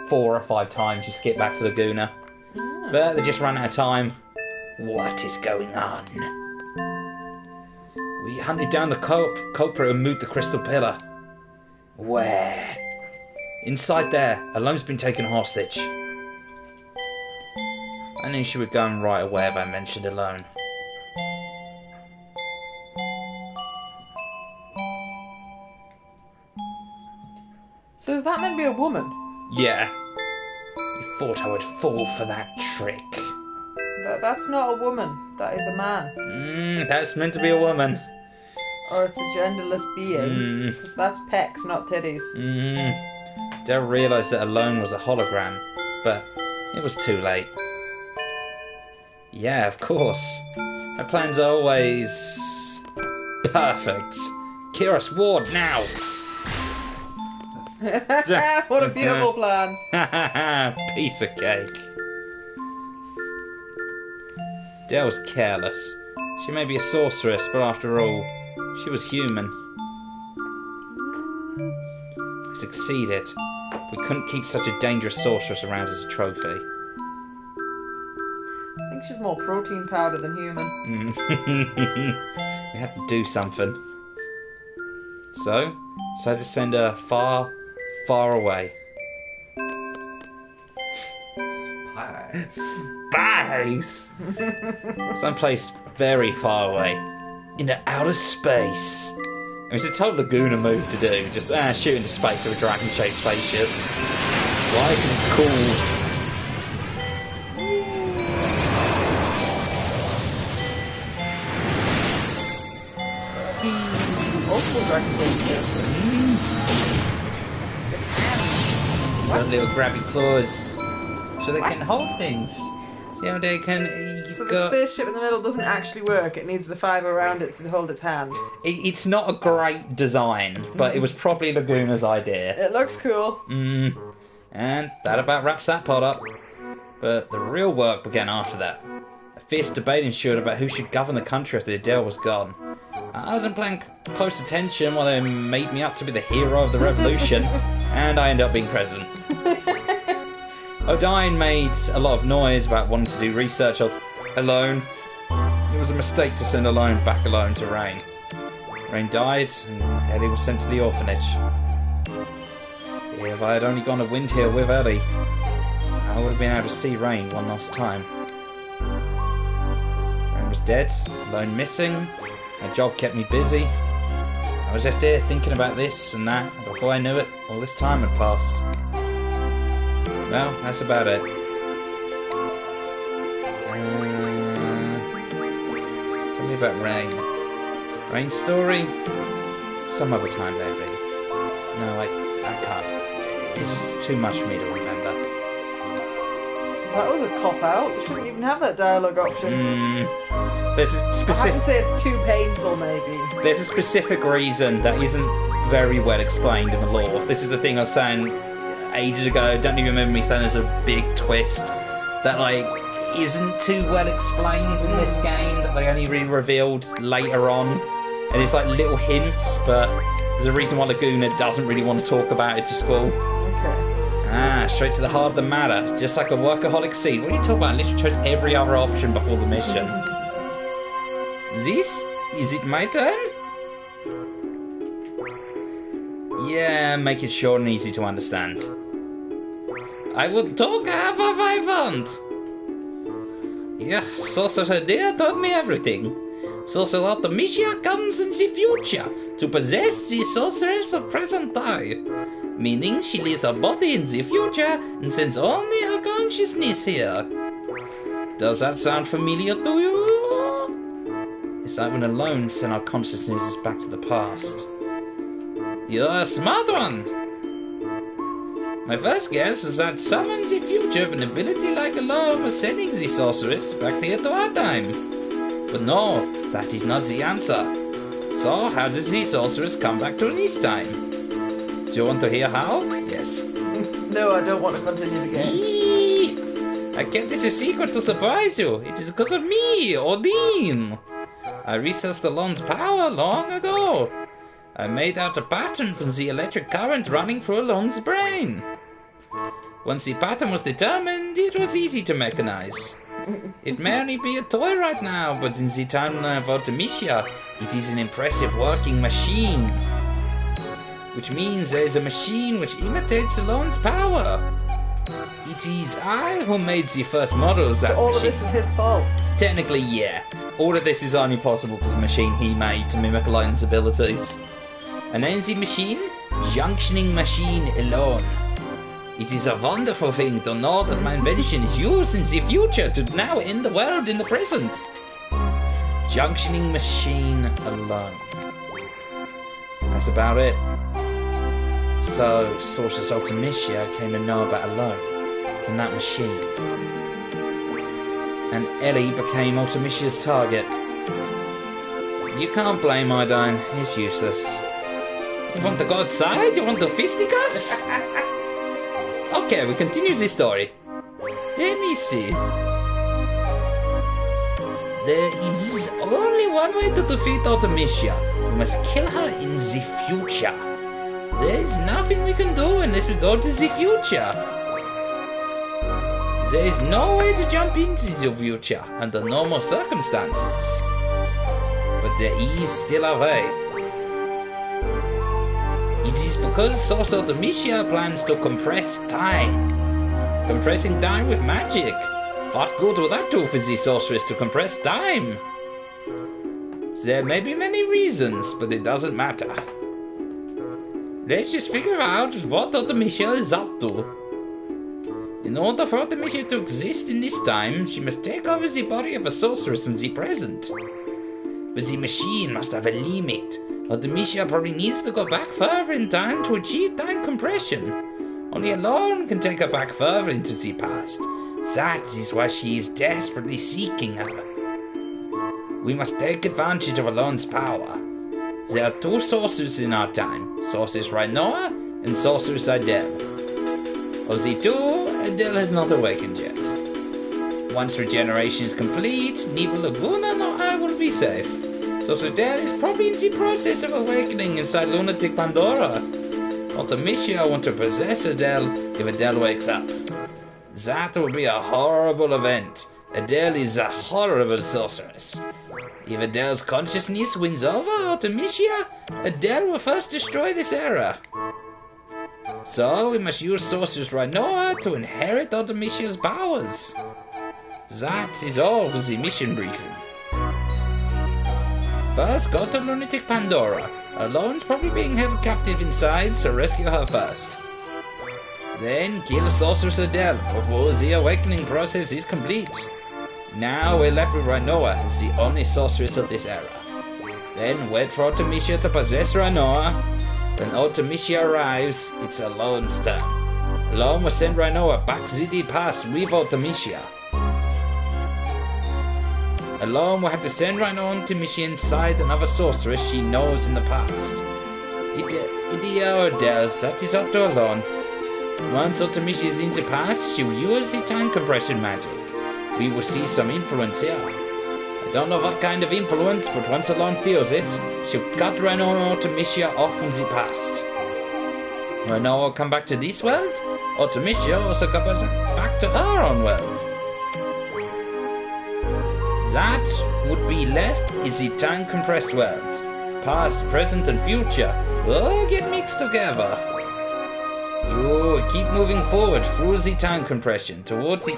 4 or 5 times you skip back to Laguna. Yeah. But they just ran out of time. What is going on? We hunted down the culprit and moved the crystal pillar. Where? Inside there. Alone's been taken hostage. I knew she would go on right away if I mentioned Alone. So is that meant to be a woman? Yeah. You thought I would fall for that trick. That's not a woman. That is a man. That's meant to be a woman. Or it's a genderless being. Because that's pecs, not titties. Dell realised that Alone was a hologram, but it was too late. Yeah, of course. My plan's always perfect. Kiros Ward now! What a beautiful plan. Piece of cake. Dell's careless. She may be a sorceress, but after all, she was human. We succeeded. We couldn't keep such a dangerous sorceress around as a trophy. I think she's more protein powder than human. We had to do something. So decided to send her far, far away. Spice! Someplace very far away. Into outer space. It was a total Laguna move to do. Just shoot into space with a Dragon Chase spaceship. Why? Because it's cool. Multiple Dragon Ball Got little grabby claws, so they can hold things. You know, they can. So the spaceship in the middle doesn't actually work. It needs the 5 around it to hold its hand. It's not a great design, but it was probably Laguna's idea. It looks cool. And that about wraps that part up. But the real work began after that. A fierce debate ensued about who should govern the country after Adele was gone. I wasn't paying close attention while they made me up to be the hero of the revolution, and I ended up being president. Odine made a lot of noise about wanting to do research alone. It was a mistake to send Alone back alone to Rain. Rain died, and Ellie was sent to the orphanage. If I had only gone to Windhill with Ellie, I would have been able to see Rain one last time. Rain was dead, Alone missing. My job kept me busy. I was left here thinking about this and that, and before I knew it, all this time had passed. Well, that's about it. Tell me about Rain. Rain's story? Some other time, baby. No, I can't. It's just too much for me to remember. That was a cop-out. You shouldn't even have that dialogue option. There's a I have specific... to say it's too painful, maybe. There's a specific reason that isn't very well explained in the lore. This is the thing I was saying ages ago. Don't even remember me saying there's a big twist that, like, isn't too well explained in this game, that they only really revealed later on. And it's like little hints, but there's a reason why Laguna doesn't really want to talk about it to school. Okay. Straight to the heart of the matter. Just like a workaholic seed. What are you talking about? I literally chose every other option before the mission. This? Is it my turn? Yeah, make it short and easy to understand. I will talk however I want. Yeah, Sorcerer Dea taught me everything. Sorcerer Artemisia comes in the future to possess the sorceress of present time. Meaning she leaves her body in the future and sends only her consciousness here. Does that sound familiar to you? It's like when Alone sent our consciousnesses back to the past. You're a smart one! My first guess is that summons the future of an ability like Alone was sending the sorceress back here to our time. But no, that is not the answer. So how does the sorceress come back to this time? Do you want to hear how? Yes. No, I don't want to continue the game. I kept this a secret to surprise you. It is because of me, Odin. I researched Alone's power long ago. I made out a pattern from the electric current running through Alone's brain. Once the pattern was determined, it was easy to mechanize. It may only be a toy right now, but in the time of Artemisia, it is an impressive working machine. Which means there is a machine which imitates Alone's power. It is I who made the first model of that So all machine. of this is his fault. Technically, yeah. All of this is only possible because of the machine he made to mimic Alone's abilities. I named the machine Junctioning Machine Alone. It is a wonderful thing to know that my invention is used in the future to now end the world in the present. Junctioning Machine Alone. That's about it. So, Sorceress Artemisia came to know about Alone from that machine. And Ellie became Artemisia's target. You can't blame Iodine, he's useless. You want to go outside? You want the fisticuffs? Okay, we continue the story. Let me see. There is only one way to defeat Artemisia. We must kill her in the future. There is nothing we can do unless we go to the future. There is no way to jump into the future under normal circumstances. But there is still a way. It is because Sorcerer Artemisia plans to compress time. Compressing time with magic. What good will that do for the sorceress to compress time? There may be many reasons, but it doesn't matter. Let's just figure out what Artemisia is up to. In order for Artemisia to exist in this time, she must take over the body of a sorceress from the present. But the machine must have a limit. Artemisia probably needs to go back further in time to achieve time compression. Only alone can take her back further into the past. That is why she is desperately seeking her. We must take advantage of Alone's power. There are two sorcerers in our time, Sorceress Rhinoa and Sorceress Adele. Of the two, Adele has not awakened yet. Once regeneration is complete, neither Laguna nor I will be safe. Sorceress Adele is probably in the process of awakening inside lunatic Pandora. Artemisia want to possess Adele if Adele wakes up. That will be a horrible event. Adele is a horrible sorceress. If Adele's consciousness wins over Artemisia, Adele will first destroy this era. So we must use Sorceress Rhinoa to inherit Artemisia's powers. That is all for the mission briefing. First, go to lunatic Pandora. Alone's probably being held captive inside, so rescue her first. Then kill Sorceress Adele before the awakening process is complete. Now we're left with Rhinoa as the only sorceress of this era. Then wait for Artemisia to possess Rhinoa. When Artemisia arrives, it's Alone's turn. Alone will send Rhinoa back to the past with Artemisia. Alone will have to send Rhinoa and Artemisia inside another sorceress she knows in the past. Adele, that is up to Alone. Once Artemisia is in the past, she will use the time compression magic. We will see some influence here. I don't know what kind of influence, but once Alone feels it, she'll cut Rhinoa and Artemisia off from the past. Rhinoa will come back to this world, Artemisia also comes back to her own world. That would be left is the time compressed world. Past, present and future all get mixed together. You keep moving forward through the time compression towards the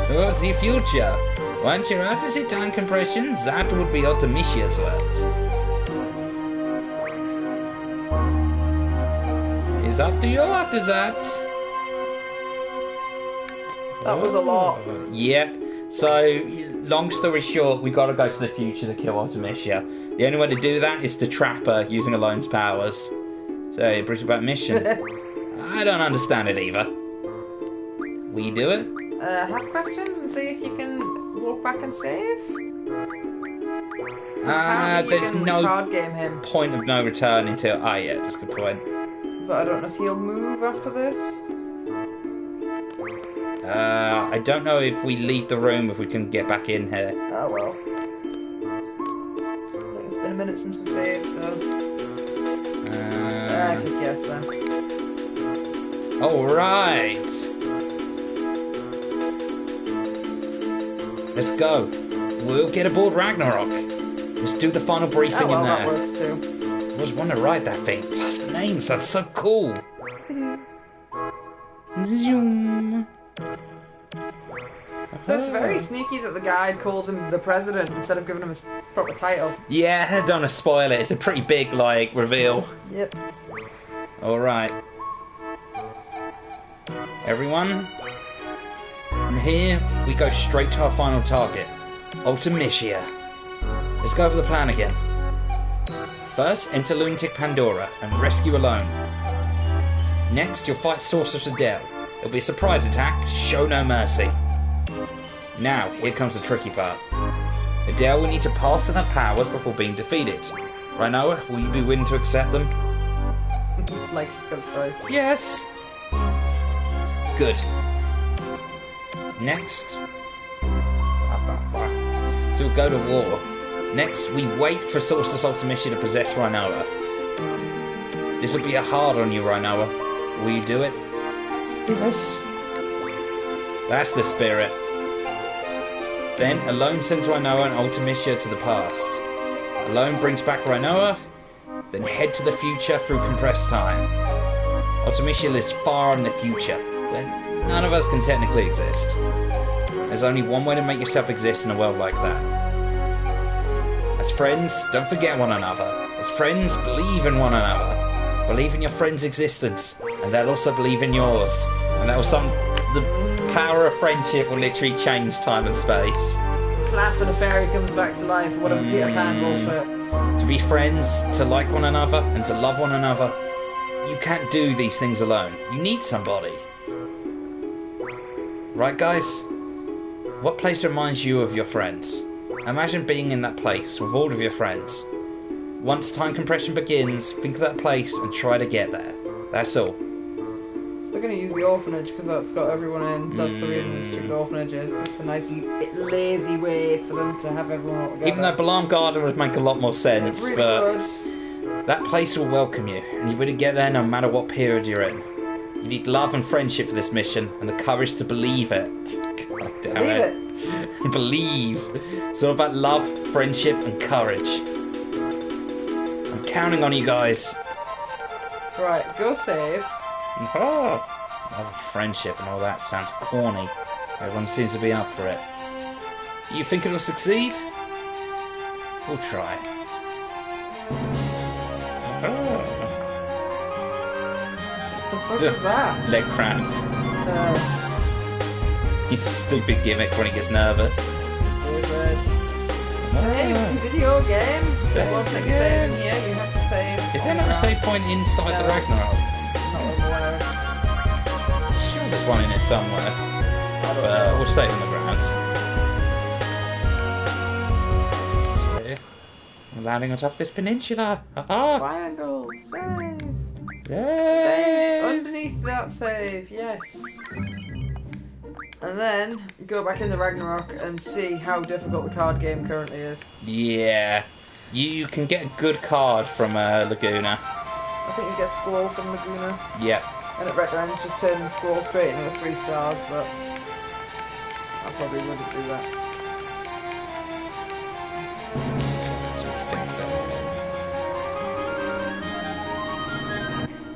towards the future. Once you're out of the time compression, that would be Artemisia's world. It's up to you after that. That was a lot. Yep. So, long story short, we gotta go to the future to kill Artemisia. The only way to do that is to trap her using Alone's powers. So, a pretty bad mission. I don't understand it either. We do it? Have questions and see if you can walk back and save? There's no card game him, point of no return until... yeah, that's a good point. but I don't know if he'll move after this. I don't know if we leave the room, if we can get back in here. Oh well. I think it's been a minute since we saved, though. I could guess then. Alright! Let's go. We'll get aboard Ragnarok. Let's do the final briefing in there. That works too. I was wanting to write that thing. Plus the name sounds so cool. Zoom. So it's very sneaky that the guide calls him the president instead of giving him his proper title. Yeah, I don't want to spoil it. It's a pretty big, reveal. Yep. Alright. Everyone? From here, we go straight to our final target. Artemisia. Let's go over the plan again. First, enter lunatic Pandora and rescue Alone. Next, you'll fight Sorceress Adele. It'll be a surprise attack, show no mercy. Now, here comes the tricky part. Adele will need to pass on her powers before being defeated. Rhinoa, will you be willing to accept them? Like she's got a choice. Yes! Good. Next... So we'll go to war. Next, we wait for Sorceress Artemisia to possess Rhinoa. This will be a hard on you, Rhinoa. Will you do it? Yes. That's the spirit. Then, Alone sends Rhinoa and Artemisia to the past. Alone brings back Rhinoa, then head to the future through compressed time. Artemisia lives far in the future, when none of us can technically exist. There's only one way to make yourself exist in a world like that. As friends, don't forget one another. As friends, believe in one another. Believe in your friend's existence, and they'll also believe in yours. And that will the power of friendship will literally change time and space. Clap and a fairy comes back to life. What a Peter Pan bullshit. To be friends, to like one another, and to love one another, You can't do these things alone. You need somebody. Right, guys? What place reminds you of your friends? Imagine being in that place with all of your friends. Once time compression begins, think of that place and try to get there. That's all. So they're going to use the orphanage because that's got everyone in. That's the reason this stupid orphanage is. It's a nice, lazy way for them to have everyone all together. Even though Balam Garden would make a lot more sense, It really but would. that place will welcome you, and you wouldn't get there no matter what period you're in. You need love and friendship for this mission, and the courage to believe it. God damn Believe it. it. Believe. It's all about love, friendship, and courage. I'm counting on you guys. Right, go save. Love and friendship and all that sounds corny. Everyone seems to be up for it. You think it'll succeed? We'll try. What is that? Leg cramp. He's a stupid gimmick when he gets nervous. Stupid. Save video game. So it won't take a save in here. You have to save. Is there not a save point inside the Ragnarok? Not that I'm aware of. Sure, there's one in it somewhere. I don't But know. we'll save in the grounds. We're landing on top of this peninsula. Ha-ha! Triangle. Save. Yay! Save underneath that save. Yes. And then go back in the Ragnarok and see how difficult the card game currently is. Yeah. You can get a good card from Laguna. I think you get Squall from Laguna. Yeah. And it recommends just turning Squall straight into a 3 stars, but I probably wouldn't do that.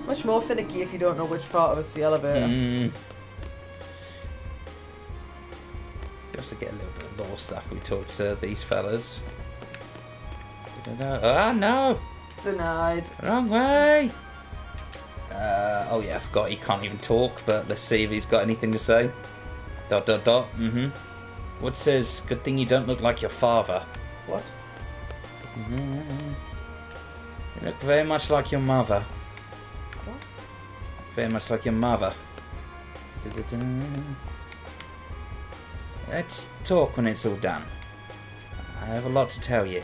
Much more finicky if you don't know which part of it's the elevator. You also get a little bit of lore stuff. We talked to these fellas. Ah, no! Denied. Wrong way! Oh yeah, I forgot he can't even talk, but let's see if he's got anything to say. ... What says, good thing you don't look like your father. What? You look very much like your mother. What? Very much like your mother. Let's talk when it's all done. I have a lot to tell you.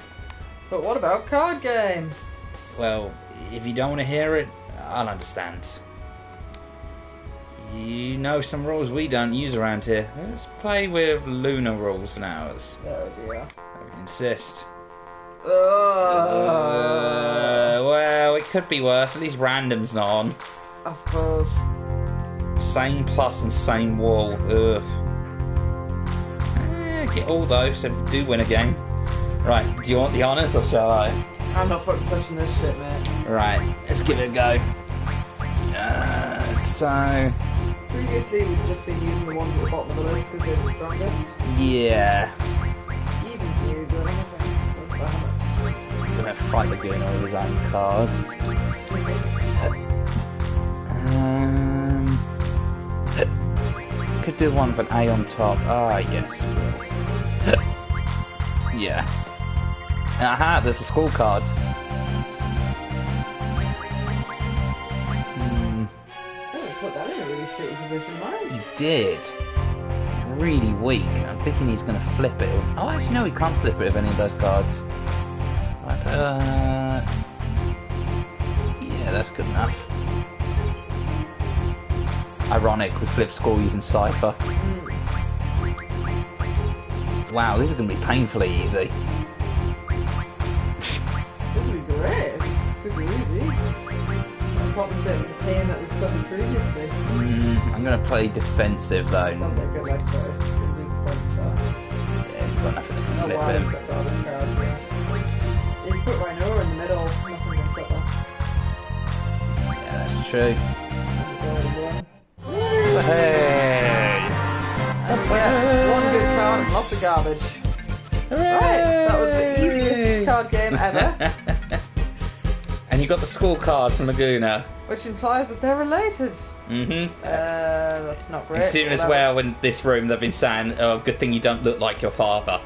But what about card games? Well, if you don't want to hear it, I'll understand. You know some rules we don't use around here. Let's play with Luna rules now. Oh dear. I insist. Oh, Well, it could be worse. At least random's not on. I suppose. Same plus and same wall. Ugh. Get all those, so do win a game. Right, do you want the honours or shall I? I'm not fucking touching this shit, mate. Right, let's give it a go. So, Previously, we've just been using the ones at the bottom of the list because they're the strongest. yeah. Eden's really good, I think. So it's bad. I'm gonna fight the Laguna with his own cards. Could do one with an A on top. Ah, yes. Yeah. Aha, there's a school card. Oh, put that in a really shitty position, He man. did. Really weak. I'm thinking he's going to flip it. Oh, actually, no, he can't flip it with any of those cards. Right, yeah, that's good enough. Ironic, we flip score using Cypher. Wow, this is going to be painfully easy. This would be great. It's super easy. Compensate with the pain that we've suffered previously. I'm going to play defensive though. Sounds like a good leg first. Good reason for that. Yeah, he's got nothing that can Oh flip wow, him. he's got garbage cards, yeah. You can put Rhinoa in the middle. Nothing can flip that. Yeah, that's true. Hey! Yeah, one good card and lots of garbage. Right, that was the easiest card game ever. And you got the school card from Laguna. Which implies that they're related. Mm-hmm. That's not great. Considering as well in this room they've been saying, oh, good thing you don't look like your father.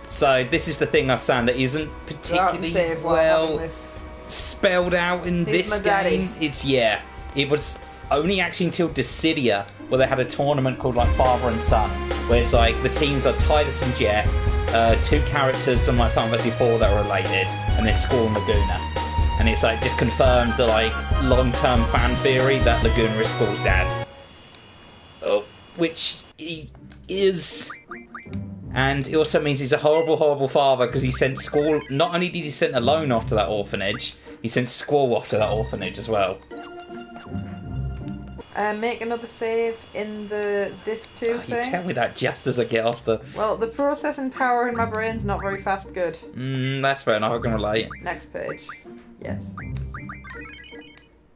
So this is the thing I'm saying that isn't particularly well this. spelled out in He's this my daddy. game. It's, yeah. it was only actually until Dissidia where they had a tournament called like Father and Son, where it's like the teams are Tidus and Jet, two characters from like Final Fantasy IV that are related, and then Squall and Laguna. And it's like just confirmed the like long-term fan theory that Laguna is Squall's dad. Oh, which he is. And it also means he's a horrible, horrible father because he sent Squall. Not only did he send Alone off to that orphanage, he sent Squall off to that orphanage as well. Make another save in the disc 2 thing. You tell me that just as I get off the... Well, the processing power in my brain's not very fast good. That's fair enough, I can relate. Next page. Yes.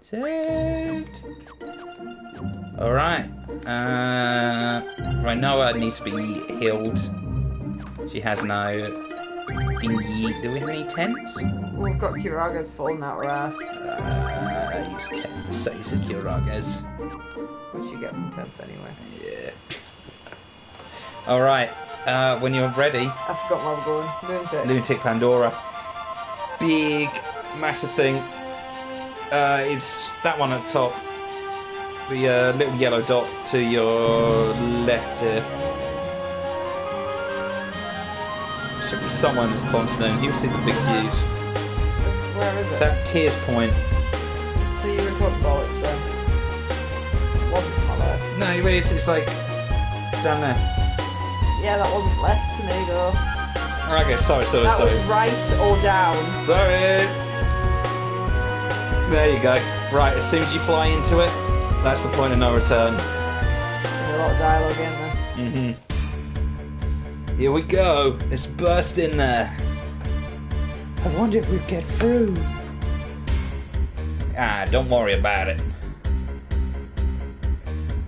Saved. Alright. Rinoa needs to be healed. She has no thingy. Do we have any tents? We've got Kuraga's falling out her ass. Use tents. So you said Kuraga's. Which you get from tents anyway. Yeah. Alright. When you're ready. I forgot where we're going. Lunatic. Lunatic Pandora. Big, massive thing. It's that one at the top. The little yellow dot to your left here. Should be someone that's constant. You'll see the big views. Where is it? It's at Tears Point. So you were talking bollocks then? It wasn't to my left. No, it's like down there. Yeah, that wasn't left to me though. Okay, sorry. That was right or down. Sorry. There you go. Right, as soon as you fly into it, that's the point of no return. There's a lot of dialogue in there. Here we go. Let's burst in there. I wonder if we'll get through. Don't worry about it.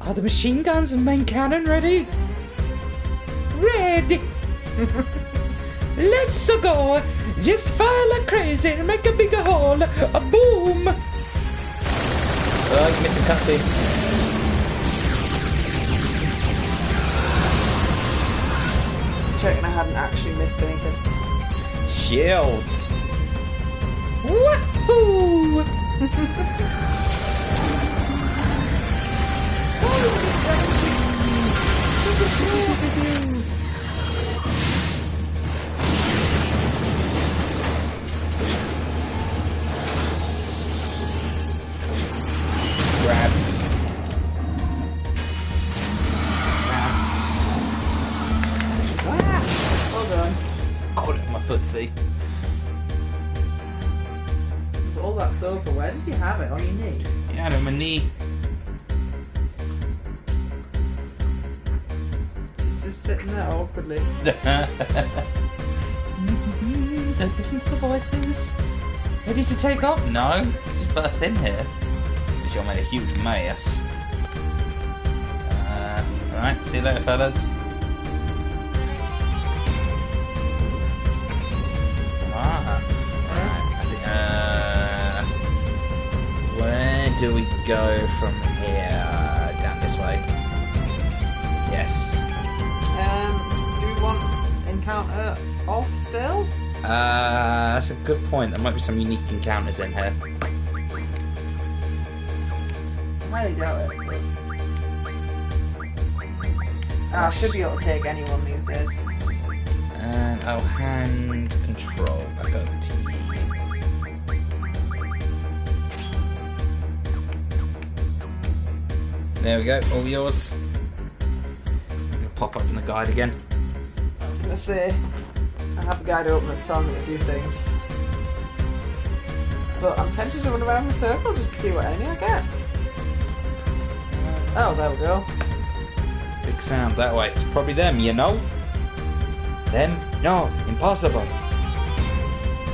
Are the machine guns and main cannon ready? Ready! Let's go! Just fire like crazy and make a bigger hole! A boom! You missed a cutscene. Checking I hadn't actually missed anything. Shields. Wahoo! Grab. Hold on. Caught it with my footsie. All that sofa, where did you have it? On your knee? Yeah, on my knee. It's just sitting there awkwardly. Don't listen to the voices. Ready to take off? No, just burst in here. Because you made a huge mess. Alright, see you later, fellas. Where do we go from here? Down this way. Yes. Do you want encounter off still? That's a good point. There might be some unique encounters in here. I highly doubt it. I should be able to take anyone these days. And I'll hand control back over to you. There we go, all yours. I'm gonna pop up in the guide again. I was gonna say, I have the guide open that's telling me to do things. But I'm tempted to run around in a circle just to see what enemy I get. Oh, there we go. Big sound that way. It's probably them, you know? Them? No, impossible.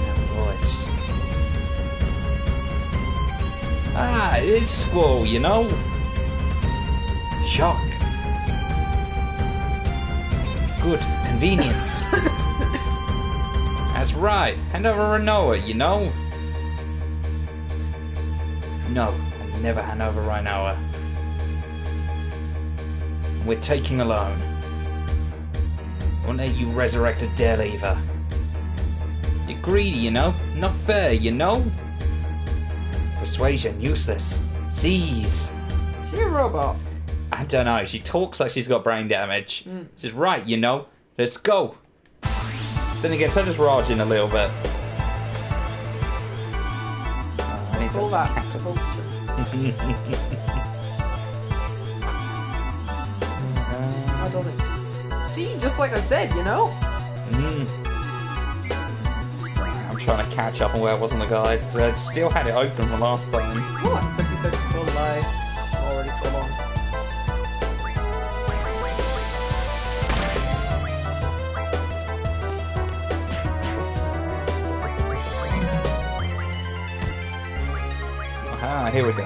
That voice. It's Squall, you know? Shock. Good. Convenience. That's right. Hand over Rinoa, you know? No, I'll never hand over Rinoa. We're taking Alone. Won't let you resurrect a Dareweaver. You're greedy, you know? Not fair, you know? Persuasion, useless. Jeez. Is she a robot? I don't know. She talks like she's got brain damage. She's right, you know. Let's go. Then again, so does Rajin a little bit. I need All to that. catch up. I don't think. See, just like I said, you know? I'm trying to catch up on where I was on the guide because I still had it open from last time. What? Except you said full lie. Already full on. Aha, here we go.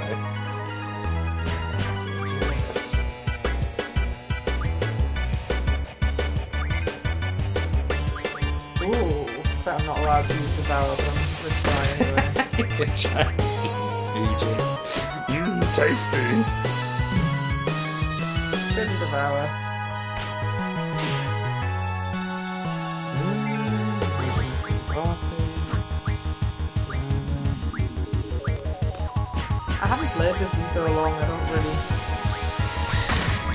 Ooh, so I'm not allowed to use the barrel from this guy anyway. Tasty. Didn't devour. I haven't played this in so long, I don't really...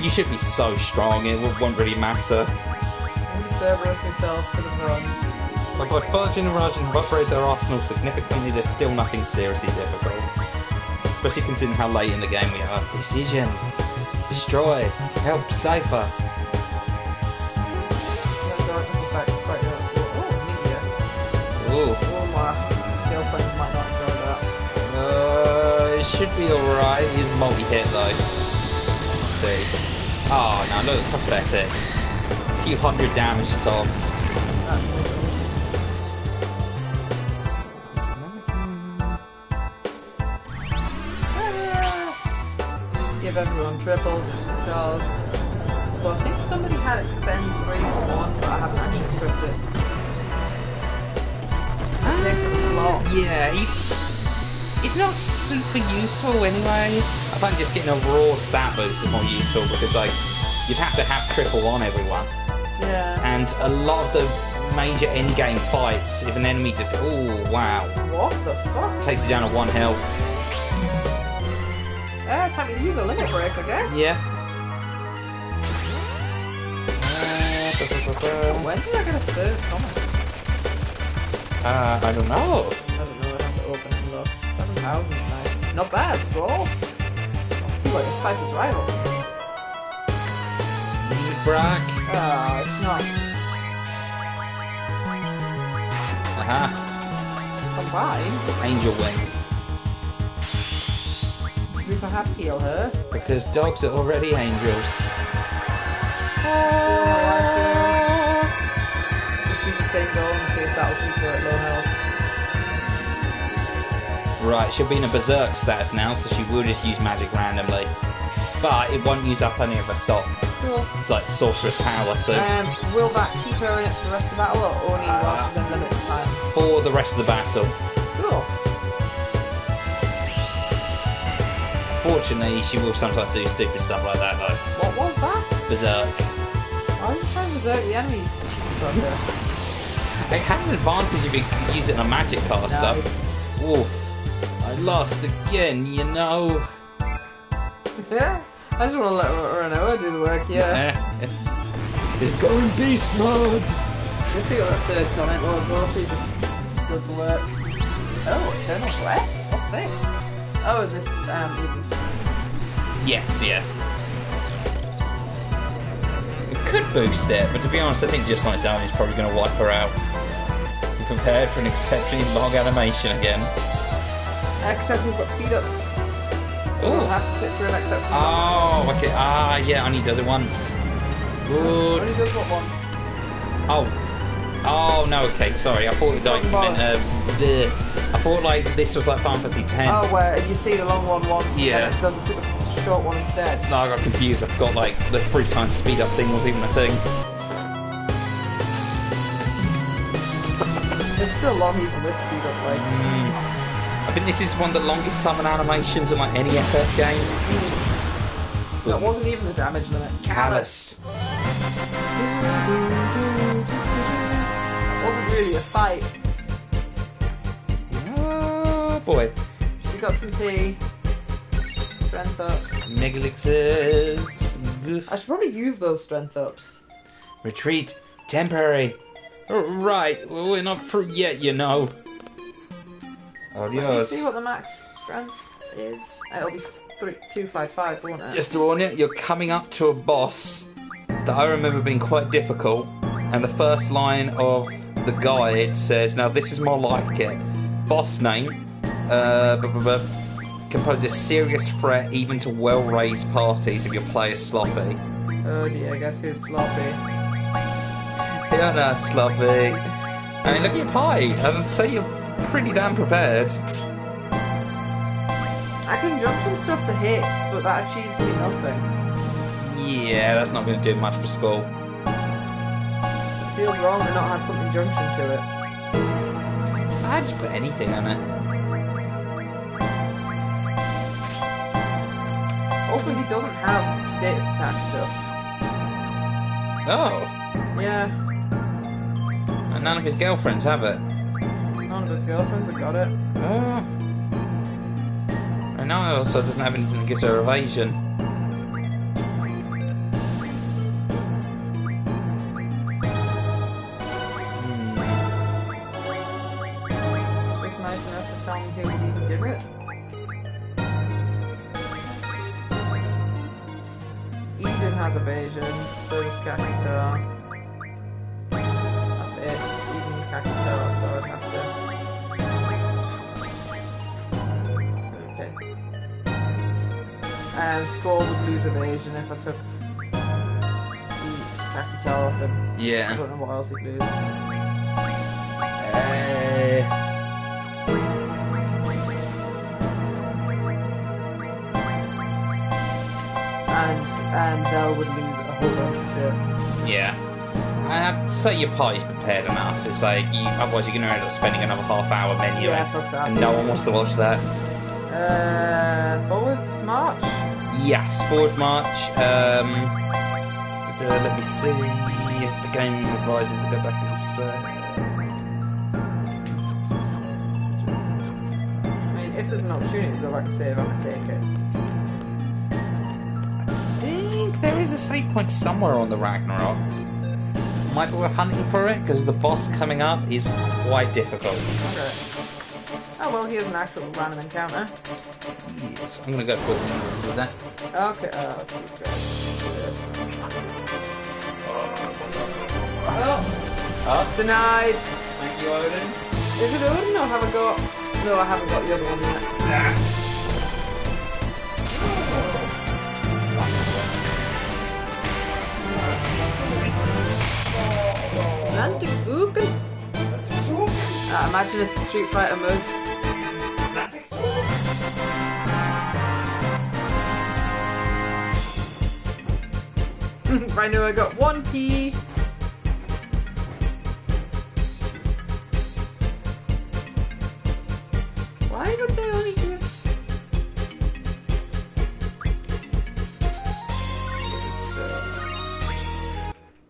You should be so strong, it won't really matter. I'm gonna Cerberus myself to the bronze. But by Fudging and Rajin have upgraded their arsenal significantly, there's still nothing seriously difficult. Especially considering how late in the game we are. Decision. Destroy. Help Cypher. Ooh. Oh, my girlfriends might not enjoy that. It should be alright. He's multi-hit though. Let's see. Oh, no, look, pathetic. A few hundred damage tops. Give everyone triple just because. Well, I think somebody had expend 3 for 1, but I haven't actually equipped it. It takes up a slot. Yeah, it's not super useful anyway. I find just getting a raw stat boost is more useful because like you'd have to have triple on everyone. Yeah. And a lot of the major endgame fights, if an enemy just wow. What the fuck? Takes you down to 1 health. Time to use a limit break, I guess. Yeah. When did I get a third comment? I don't know. I don't know, I'd have to open it and look. 7,000 nice. Not bad, scroll. Let's see what this type is rival. Brack. It's not. Aha. Combine? Angel wing. Should we perhaps heal her? Because dogs are already angels. Just use the same goal and see if that'll keep her at low health. Right, she'll be in a berserk status now, so she will just use magic randomly. But it won't use up any of her stock. Cool. It's like sorceress power, so Will that keep her in it for the rest of the battle, or only while she's in limited time? for the rest of the battle. Cool. Fortunately, she will sometimes do stupid stuff like that, though. What was that? Berserk. Why are you trying to berserk the enemies? It has an advantage if you can use it in a magic caster. Nice. Oof. I lost again, you know. Yeah. I just want to let Renoa do the work, yeah. It's going beast mode. Let's see what that third comment was. Well, she just does the work. Oh, Eternal Breath? What's this? Oh, this, Yes, yeah. It could boost it, but to be honest, I think just on its own is probably going to wipe her out. I'm prepared for an exceptionally long animation again. except we've got speed up. So we'll have to sit through an except. Oh, okay. Ah, yeah, only does it once. Good. Only does what once? Oh. Oh, no, okay, sorry. I thought like, you meant, I thought like this was like Final Fantasy X. Oh, where you see the long one once Yeah. and then it does the super short one instead. No, I got confused. I forgot like the 3 times speed up thing was even a thing. It's still long even with speed up, like. I think this is one of the longest summon animations in like any FF game. That wasn't even the damage limit. Callous. Wasn't really a fight. Oh boy. She got some tea. strength up. Mega elixirs. I should probably use those strength ups. Retreat. Temporary. Right, well, we're not through yet, you know. Let me Adios. see what the max strength is. It'll be 255, won't it? Just to warn you, you're coming up to a boss that I remember being quite difficult, and the first line of the guide says, now this is more like it. Boss name, composes a serious threat even to well-raised parties if your player's sloppy. Oh dear, guess who's sloppy? You're not sloppy. I mean, look at your pie. I'd say you're pretty damn prepared. I can junction stuff to hit, but that achieves me nothing. Yeah, that's not going to do much for school. It feels wrong to not have something junction to it. I'd just put anything on it. Also, he doesn't have status attack stuff. Oh. Yeah, And none of his girlfriends have it. none of his girlfriends have got it. Oh. And now he also doesn't have anything that gives her evasion. Is this nice enough to tell me who would even give it? Eden has evasion, so does Kakito. That's it. Eden and Kakito, so I'd have to... Okay. And Squall would lose evasion if I took Kakito off him. I Yeah. don't know what else he'd lose. And Zell would lose a whole bunch of shit. Yeah. And I'd say your pie's prepared enough. It's like, otherwise you're going to end up spending another half-hour menuing. Yeah, fuck that. And no one wants to watch that. Forwards march? Yes, forward march. Let me see if the game advises to go back and say. I mean, if there's an opportunity to go back and save, I'm gonna take it. I think there is a save point somewhere on the Ragnarok. Might be worth hunting for it, because the boss coming up is quite difficult. Okay. Oh well, here's an actual random encounter. Yes, I'm going to go forward with that. Okay, let's see this guy. Oh, Denied! thank you, Odin. Is it Odin or have I got... No, I haven't got the other one yet. Nantic-Zuken? Imagine it's a Street Fighter move. I know I got one key. Why would they only give...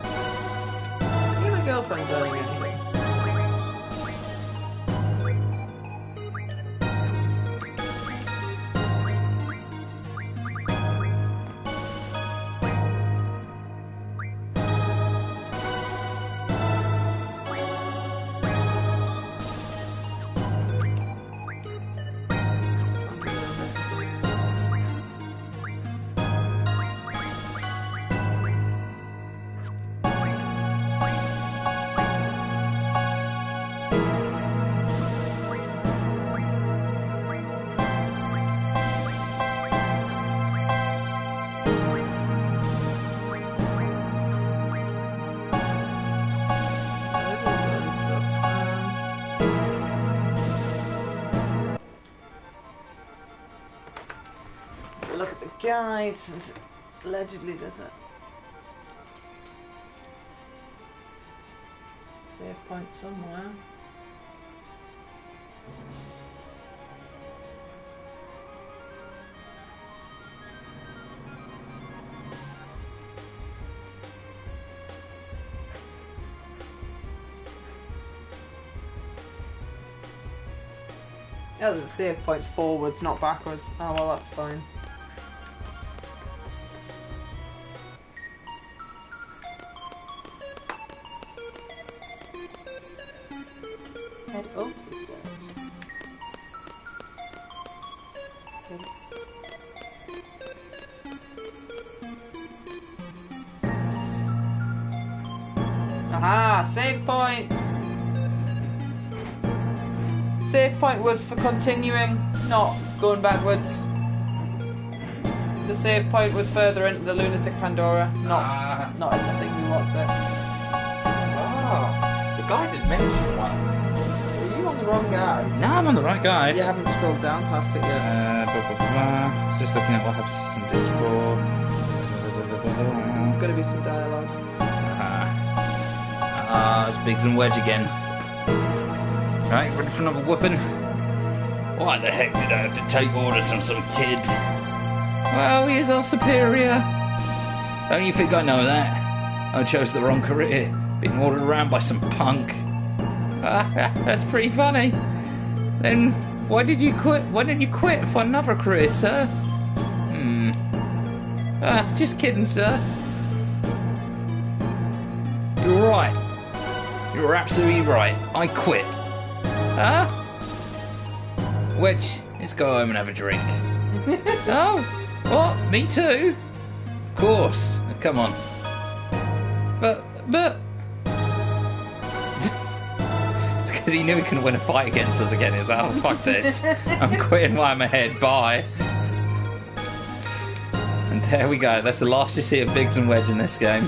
Me and my girlfriend doing anything. Look at the guide since allegedly there's a save point somewhere. Oh, there's a save point forwards, not backwards. Oh well, that's fine. Head up the stairs. Okay. Aha! Save point! Save point was for continuing, not going backwards. The save point was further into the Lunatic Pandora, not in the thing you want it. Oh, the guy did mention one. Are you on the wrong guy? No, I'm on the right guy. You haven't scrolled down past it yet. Blah, blah, blah. Just looking at what happens in Discord. There's going to be some dialogue. It's Biggs and Wedge again. Right, ready for another whooping? Why the heck did I have to take orders from some kid? Well, he is our superior. Don't you think I know that? I chose the wrong career, being ordered around by some punk. That's pretty funny. Then why did you quit? Why did you quit for another career, sir? Just kidding, sir. You're right. You're absolutely right. I quit. Huh? Wedge, let's go home and have a drink. Oh, what? Me too? Of course. Come on. But... It's because he knew he couldn't win a fight against us again. He's like, oh, fuck this. I'm quitting while I'm ahead. Bye. And there we go. That's the last you see of Biggs and Wedge in this game.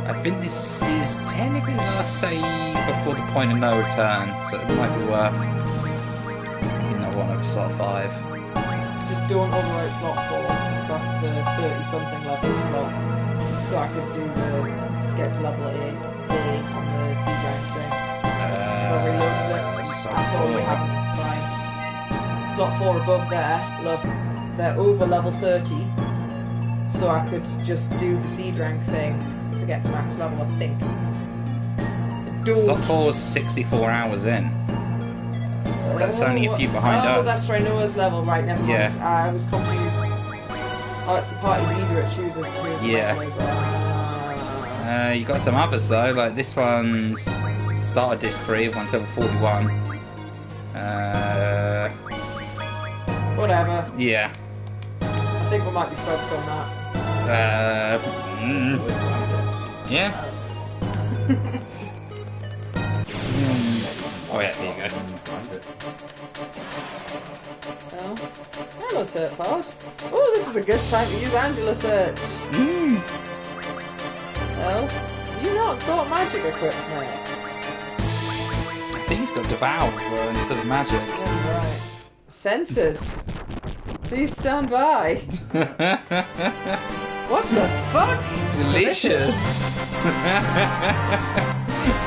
I think this is technically the last save before the point of no return, so it might be worth one of slot 5. Just don't overwrite slot 4, that's the 30-something level slot. So I could do to get to level 8 on the sea rank thing. But reloaded it, that's all we haven't, it's fine. Slot 4 above there, look, they're over level 30, so I could just do the seed rank thing to get to max level, I think. Slot 4 was 64 hours in. That's only a few behind us. Oh, that's Rhinoa's level, right, never mind. Yeah. I was confused. Oh, it's the party leader it chooses to. Yeah. You got some others though, like this one's starter disc 3, one's level 41. Whatever. Yeah. I think we might be focused on that. Yeah. Oh yeah, here you go. Oh. Hello, Turtpod. Oh, this is a good time to use Angela Search. Oh, have you not got magic equipped, mate? I think he's got Devour instead of magic. Oh, right. Censored. Please stand by. What the fuck? Delicious.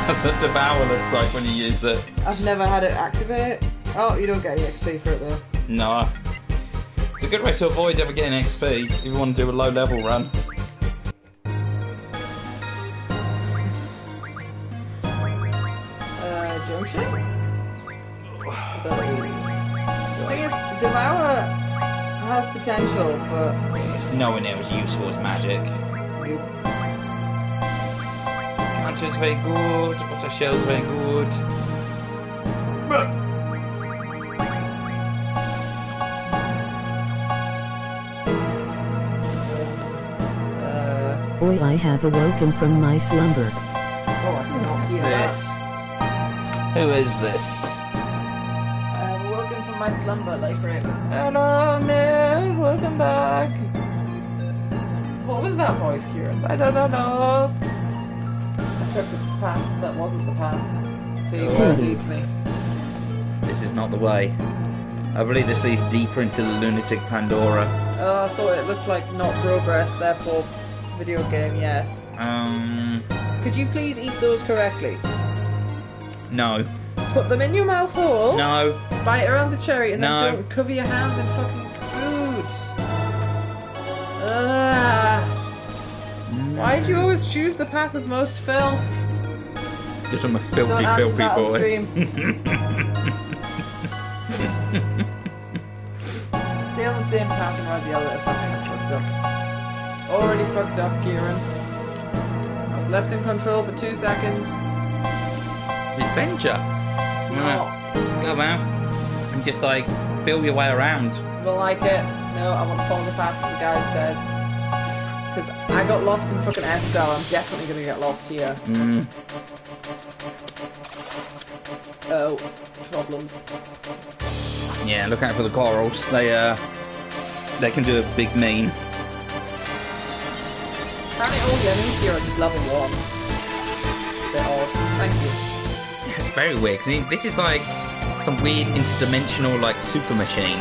That's what Devour looks like when you use it. I've never had it activate. Oh, you don't get any XP for it though. No. It's a good way to avoid ever getting XP if you want to do a low level run. Junction? The thing is, Devour has potential, but it's nowhere near as useful as magic. Counter is very good, but our shell's very good. Boy, I have awoken from my slumber. oh, I cannot hear This. Who is this? I'm woken from my slumber, like Raven. Hello, man. Welcome back. What was that voice, Kieran? I don't know. I took the path that wasn't the path to see where it leads me. This is not the way. I believe this leads deeper into the lunatic Pandora. Oh, I thought it looked like not progress, therefore video game, yes. Could you please eat those correctly? No. Put them in your mouth hole. No. Bite around the cherry and No. then don't cover your hands in fucking food. Ugh. Why do you always choose the path of most filth? Because I'm a Don't filthy, answer filthy that on boy. stream. Stay on the same path and ride yell at us. I think I fucked up. Already fucked up, Kieran. I was left in control for 2 seconds. Adventure. It's not. Go out and just like feel your way around. I don't like it. No, I want to follow the path that the guide says. Because I got lost in fucking F-Star, I'm definitely going to get lost here. Oh, problems. Yeah, look out for the corals. They can do a big mean. Apparently all the enemies here are just level 1. They're odd. Thank you. Yeah, it's very weird, because this is like some weird interdimensional like super machine.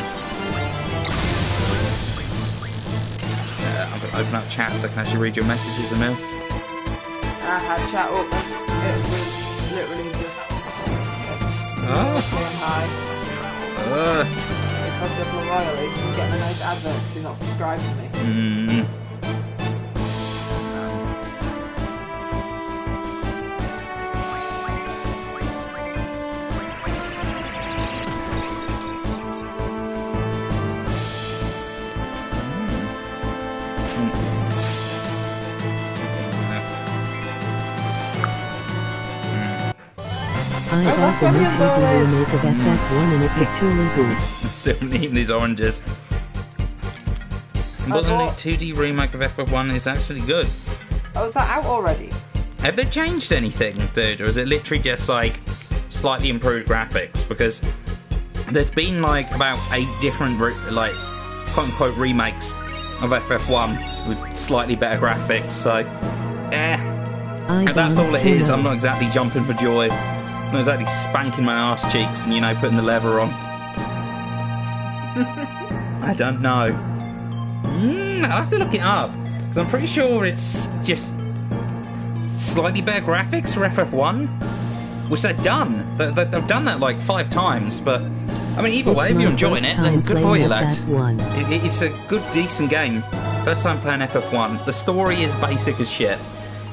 I'm going to open up chat so I can actually read your messages, Emil. I had chat up. It was literally just saying hi. Because of Royally, I'm getting a nice advert because you're not subscribed to me. I have the new CD remake of FF1 and it's actually good. Still eating these oranges. But the new 2D remake of FF1 is actually good. Oh, is that out already? Have they changed anything, dude? Or is it literally just like slightly improved graphics? Because there's been like about 8 different like quote unquote remakes of FF1 with slightly better graphics, so and that's all it is. I'm not exactly jumping for joy. I'm not exactly spanking my arse cheeks and, you know, putting the leather on. I don't know. I'll have to look it up. Because I'm pretty sure it's just slightly better graphics for FF1. Which they've done. They've done that like 5 times. But, I mean, either way, if you're enjoying it, then good for you, lads. It's a good, decent game. First time playing FF1. The story is basic as shit.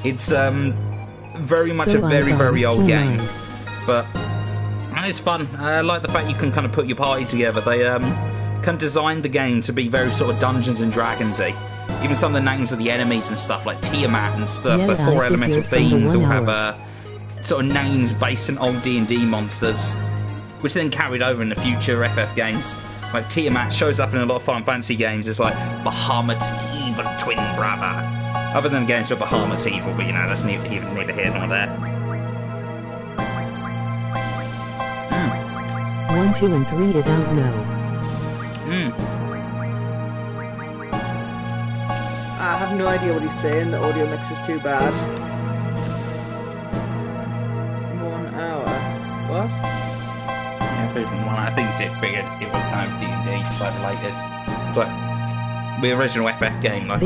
It's very much a very, very old game. But it's fun. I like the fact you can kind of put your party together. They can design the game to be very sort of Dungeons and Dragons-y. Even some of the names of the enemies and stuff, like Tiamat and stuff, the 4 elemental fiends all have sort of names based on old D&D monsters, which then carried over in the future FF games. Like Tiamat shows up in a lot of Final Fantasy games as like Bahamut's evil twin brother. Other than games with Bahamut's evil, but you know, that's neither here nor there. 1, 2, and 3 is out now. I have no idea what he's saying. The audio mix is too bad. 1 hour. What? Yeah, I think it's just figured it was kind of D&D related. But the original FF game, like,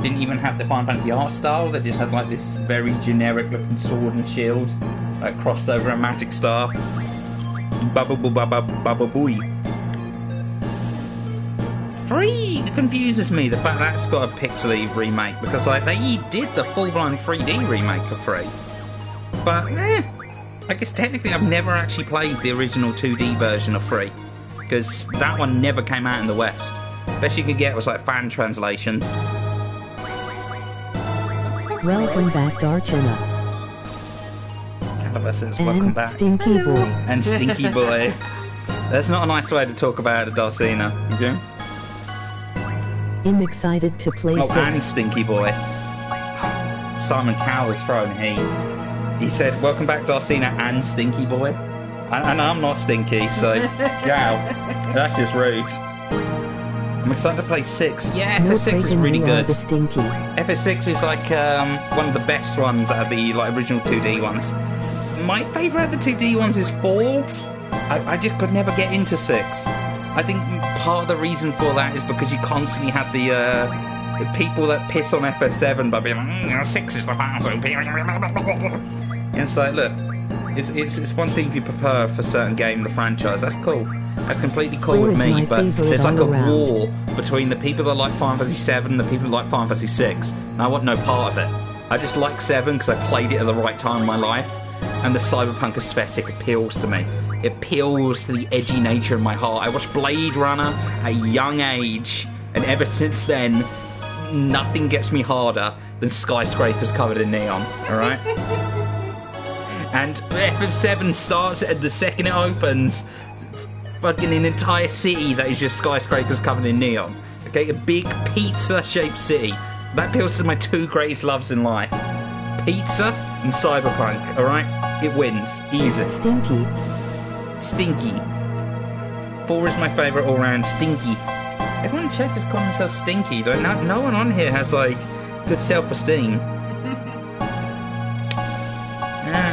didn't even have the Final Fantasy art style. They just had like this very generic looking sword and shield, like crossed over a magic staff. Baba-boo-baba-baba-booey. 3 confuses me, the fact that's got a pixely remake, because like they did the full-blown 3D remake for free. But I guess technically I've never actually played the original 2D version of 3, because that one never came out in the West. Best you could get was like fan translations. Welcome back, Darchina. Welcome back. Stinky Boy. And Stinky Boy. That's not a nice way to talk about a Darcina, okay? I'm excited to play 6. And Stinky Boy. Simon Cowell was throwing heat. He said, welcome back, Darcina and Stinky Boy. And I'm not stinky, so get out. That's just rude. I'm excited to play 6. Yeah, FS6 is really good. FS6 is like one of the best ones out of the like original 2D ones. My favourite of the 2D ones is 4. I just could never get into 6. I think part of the reason for that is because you constantly have the people that piss on FF7 by being like, 6 is the far superior. And it's like, look, it's one thing if you prepare for a certain game, the franchise, that's cool. That's completely cool with me, but there's like a war between the people that like Final Fantasy 7 and the people that like Final Fantasy 6, and I want no part of it. I just like 7 because I played it at the right time in my life, and the cyberpunk aesthetic appeals to me. It appeals to the edgy nature of my heart. I watched Blade Runner at a young age, and ever since then, nothing gets me harder than skyscrapers covered in neon, alright? And FF7 starts at the second it opens, fucking an entire city that is just skyscrapers covered in neon. Okay, a big pizza-shaped city. That appeals to my two greatest loves in life. Pizza and cyberpunk, alright? It wins. Easy. Stinky. Stinky. 4 is my favourite all-round. Stinky. Everyone in chat is calling themselves Stinky, though no one on here has, like, good self-esteem.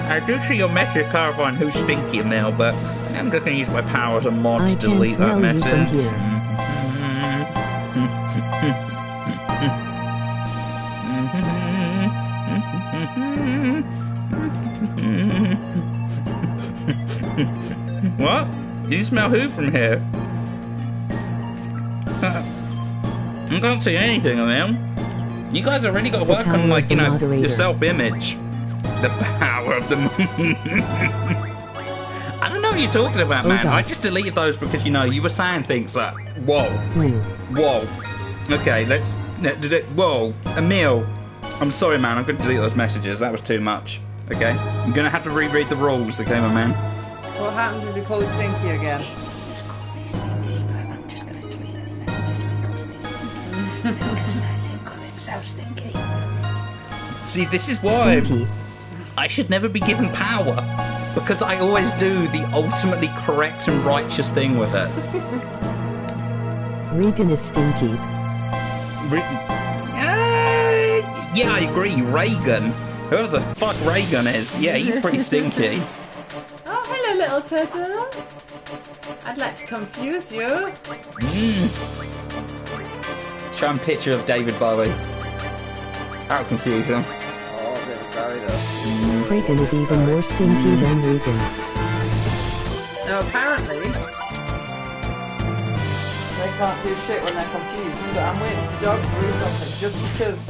I do see your message clarifying who's Stinky now, but I'm just going to use my power as a mod to delete that message. What? You smell who from here? I can't see anything of them. You guys already got to work on, like, you know, your self-image. The power of the moon. I don't know what you're talking about, man. I just deleted those because, you know, you were saying things like, whoa. Whoa. Okay, let's... Whoa. Emil. I'm sorry, man. I'm going to delete those messages. That was too much. Okay? I'm going to have to reread the rules, okay, my man? What happens if you call Stinky again? I'm just going to delete any messages if he calls me Stinky. Because says he'll call himself Stinky. See, this is why I should never be given power. Because I always do the ultimately correct and righteous thing with it. Regan is stinky. Yeah, I agree. Reagan. Whoever the fuck Reagan is. Yeah, he's pretty stinky. Oh, hello, little turtle. I'd like to confuse you. Show him a picture of David Bowie. That'll confuse him. Oh, David Bowie though. Praygon is even more stinky than Regan. Now, apparently, they can't do shit when they're confused. So I'm waiting for the dog to do something just because.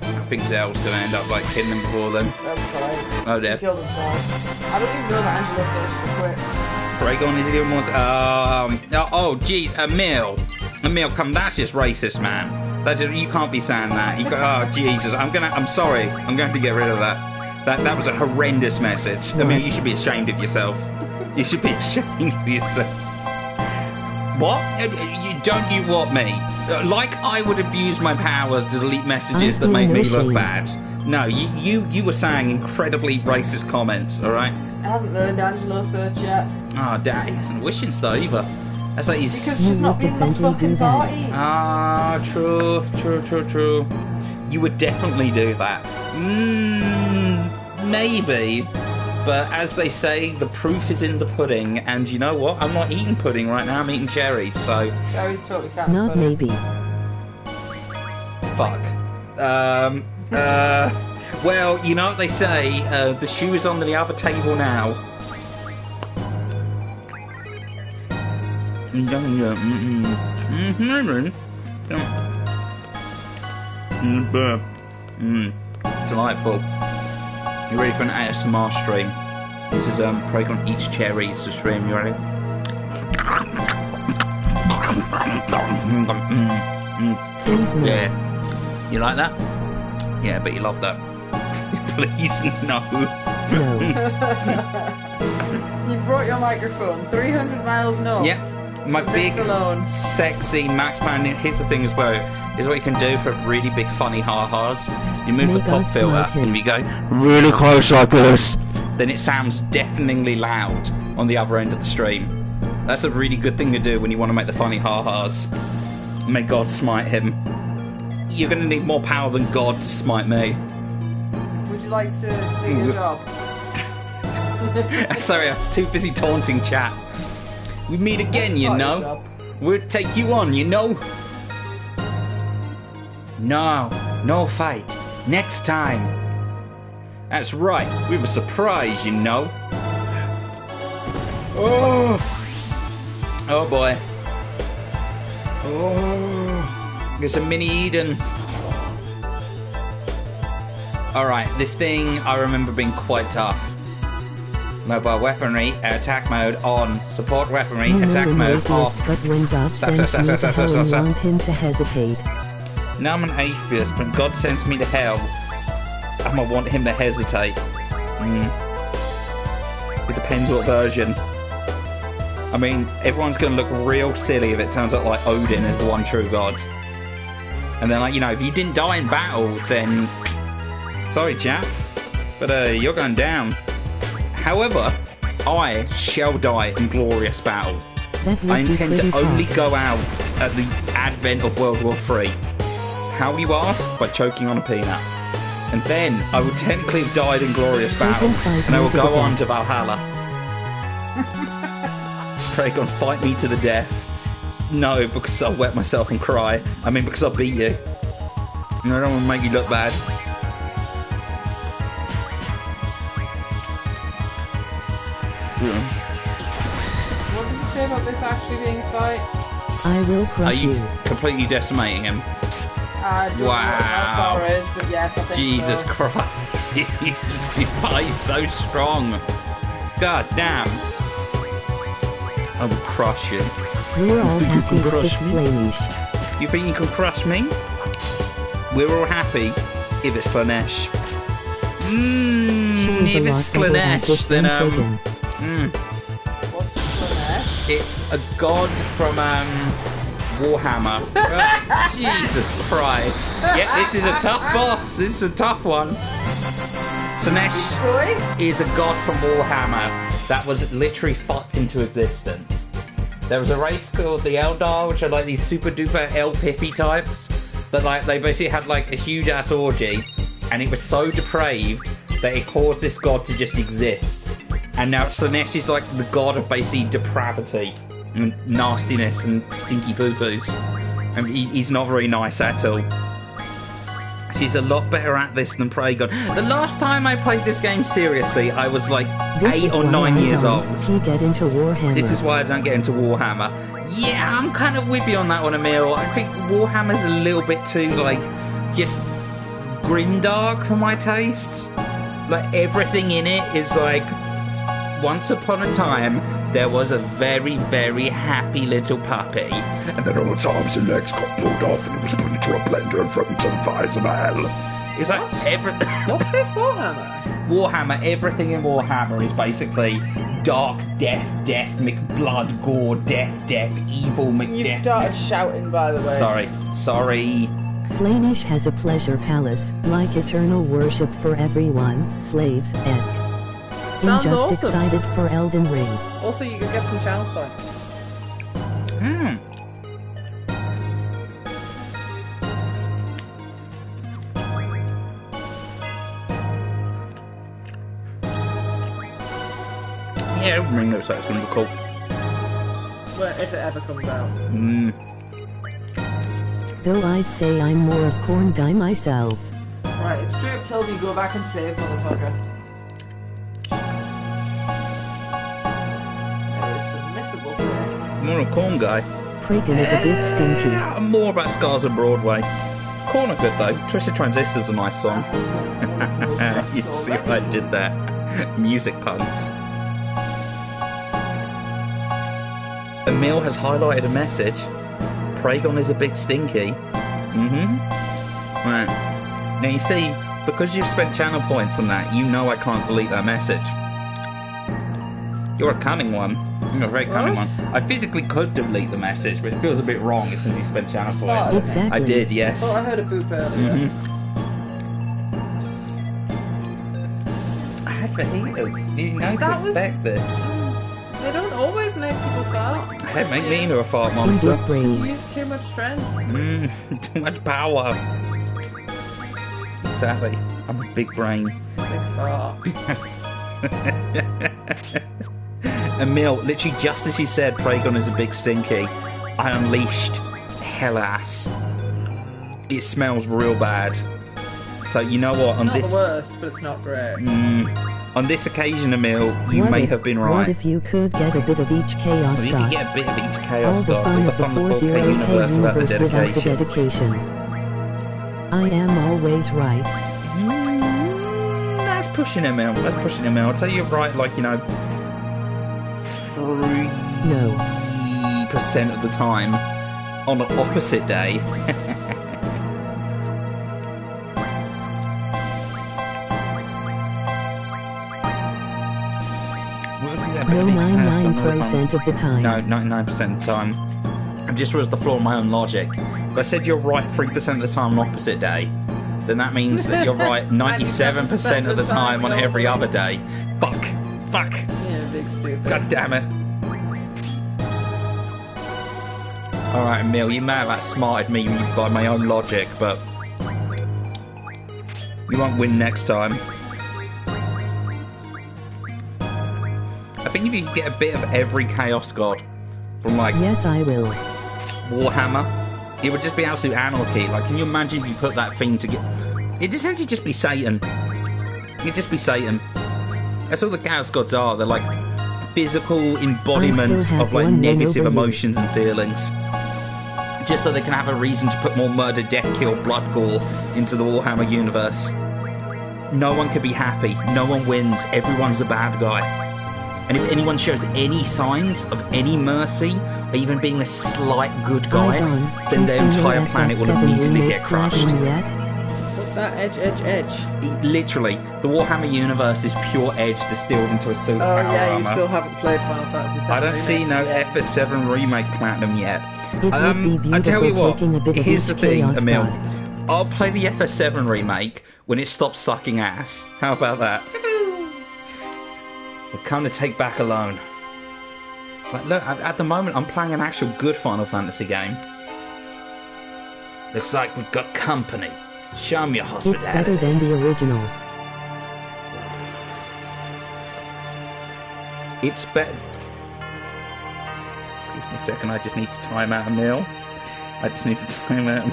I think Zell's gonna end up, like, hitting them before then. That's fine. Oh, dear. He killed himself. I don't even know that Angela finished the quit. Praygon is the ones. Gee, Emil, come. That's just racist, man. You can't be saying that. Oh, Jesus. I'm sorry. I'm going to have to get rid of that. That was a horrendous message. I mean, you should be ashamed of yourself. You should be ashamed of yourself. What? Don't you want me? Like I would abuse my powers to delete messages that make me look bad. No, you were saying incredibly racist comments, alright? It hasn't learned Angelo search yet. Oh, Daddy hasn't wishing so either. That's like he's... Because she's not been in the fucking party. Ah, true. You would definitely do that. Maybe. But as they say, the proof is in the pudding. And you know what? I'm not eating pudding right now. I'm eating cherries, so... Cherries totally counts. Not maybe. Fuck. Well, you know what they say. The shoe is on the other table now. Delightful. You ready for an ASMR stream? This is Praygon eats cherries to stream. You ready? Please no. Yeah. You like that? Yeah, but you love that. Please no. No. You brought your microphone 300 miles north. Yeah. My big, sexy Max Pound. Here's the thing as well. Is what you can do for really big, funny ha-has. You move the pop filter and you go really close like this. Then it sounds deafeningly loud on the other end of the stream. That's a really good thing to do when you want to make the funny ha-has. May God smite him. You're going to need more power than God to smite me. Would you like to do your job? Sorry, I was too busy taunting chat. We meet again, you know. We'll take you on, you know. No fight. Next time. That's right, we were surprised, you know. Oh boy. Oh, there's a mini Eden. Alright, this thing I remember being quite tough. Mobile weaponry, attack mode on. Support weaponry, attack I'm mode atheist, off. but when God sends me to hell and want him to hesitate. Now I'm an atheist, but God sends me to hell. I'm gonna want him to hesitate. It depends what version. I mean, everyone's gonna look real silly if it turns out like Odin is the one true God. And then, like, you know, if you didn't die in battle, then sorry, chap, but you're going down. However, I shall die in glorious battle. I intend to only go out at the advent of World War III. How, you ask? By choking on a peanut. And then I will technically have died in glorious battle, and I will go on to Valhalla. Praygon, fight me to the death. No, because I'll wet myself and cry. I mean, because I'll beat you. And I don't want to make you look bad. What did you say about this actually being a fight? I will Are crush you you. completely decimating him? I don't know what that power is, but yes, I think Jesus so. Christ. He's so strong. God damn. I will crush you. We're all think you happy can with crush this me? Slanish. You think you can crush me? We're all happy if it's Slanesh. She is If a it's lot better than this Slanesh, then Praygon. What's the Slanesh? it's a god from Warhammer. Jesus Christ. Yeah, this is a tough boss. This is a tough one. Slanesh is a god from Warhammer that was literally fucked into existence. There was a race called the Eldar, which are like these super duper El Pippy types. That like they basically had like a huge ass orgy, and it was so depraved that it caused this god to just exist. And now Slanesh is like the god of basically depravity and nastiness and stinky poo-poos. And he's not very nice at all. She's a lot better at this than Praygon. The last time I played this game seriously, I was like This 8 is or why 9 I years don't old. get into Warhammer. This is why I don't get into Warhammer. Yeah, I'm kind of with you on that one, Emil. I think Warhammer's a little bit too, like, just grimdark for my tastes. Like, everything in it is like, once upon a time, there was a very, very happy little puppy. And then all its arms and legs got pulled off and it was put into a blender and thrown into the fires of hell. It's like everything. What's this Warhammer? Warhammer, everything in Warhammer is basically dark, death, McBlood, gore, death, evil, You McDeath. started shouting, by the way. Sorry. Slanish has a pleasure palace, like eternal worship for everyone, slaves, and... I'm Sounds just awesome. excited for Elden Ring. Also, you can get some channel points. Yeah, Elden Ring looks like it's going to be cool. Well, if it ever comes out. Though I'd say I'm more of corn guy myself. Right, it's straight up tells you go back and save, motherfucker. There is submissible thing. More a corn guy. Praygon is a bit stinky. I'm more about Scars on Broadway. Corn are good though. Twisted Transistor's a nice song. You see if I did that. Music puns. Emil has highlighted a message. Praygon is a big stinky. Right. Now you see, because you've spent channel points on that, you know I can't delete that message. You're a cunning one. You're a very cunning What? one. I physically could delete the message, but it feels a bit wrong since you spent channel points. Exactly. I did, yes. Oh, I heard a boop earlier. I had fajitas. You know That to was- expect this. They don't always make people fart. Hey, make me into a fart monster. Indeed brave. You use too much strength. Too much power. Exactly. I'm a big brain. Big fart. Emil, literally just as you said, Praygon is a big stinky, I unleashed hell ass. It smells real bad. So you know what? On Not this the worst, but it's not great. on this occasion, Emil, you What may if- have been What right. if you could get a bit of each chaos Well, you can dot? get a bit of each All chaos the dot. fun The of the fun of the 40K 4K universe without the without the dedication. dedication. I am always right. That's pushing it, Mel. That's pushing it, Mel. I'll tell you right, like, you know, 3% of the time on the opposite day. No, 99% of the time. No, 99% of the time. I just realised the flaw in my own logic. If I said you're right 3% of the time on opposite day, then that means that you're right 97% of the time on every other day. Fuck. Yeah, big stupid. God damn it. Alright, Emil, you may have outsmarted me by my own logic, but you won't win next time. I think if you get a bit of every Chaos God from, like, Yes, I will. Warhammer, it would just be absolute anarchy. Like, can you imagine if you put that thing together? It'd essentially just be Satan. It'd just be Satan. That's all the Chaos Gods are. They're like physical embodiments of like negative emotions and feelings. Just so they can have a reason to put more murder, death, kill, blood gore into the Warhammer universe. No one can be happy. No one wins. Everyone's a bad guy. And if anyone shows any signs of any mercy, or even being a slight good guy, then their entire planet will immediately get crushed. What's that? Edge? Literally, the Warhammer universe is pure edge distilled into a suit of power yeah, you armor. still haven't played Final Fantasy VII. I don't see no FS7 Remake Platinum yet. It would be I tell you what, taking a bit of here's the each thing, Chaos Emil. God. I'll play the FS7 Remake when it stops sucking ass. How about that? We're coming to take back Alone. Like, look, at the moment, I'm playing an actual good Final Fantasy game. Looks like we've got company. Show me your hospitality. It's better than the original. It's better. Excuse me a second, I just need to time out a meal. I just need to time out.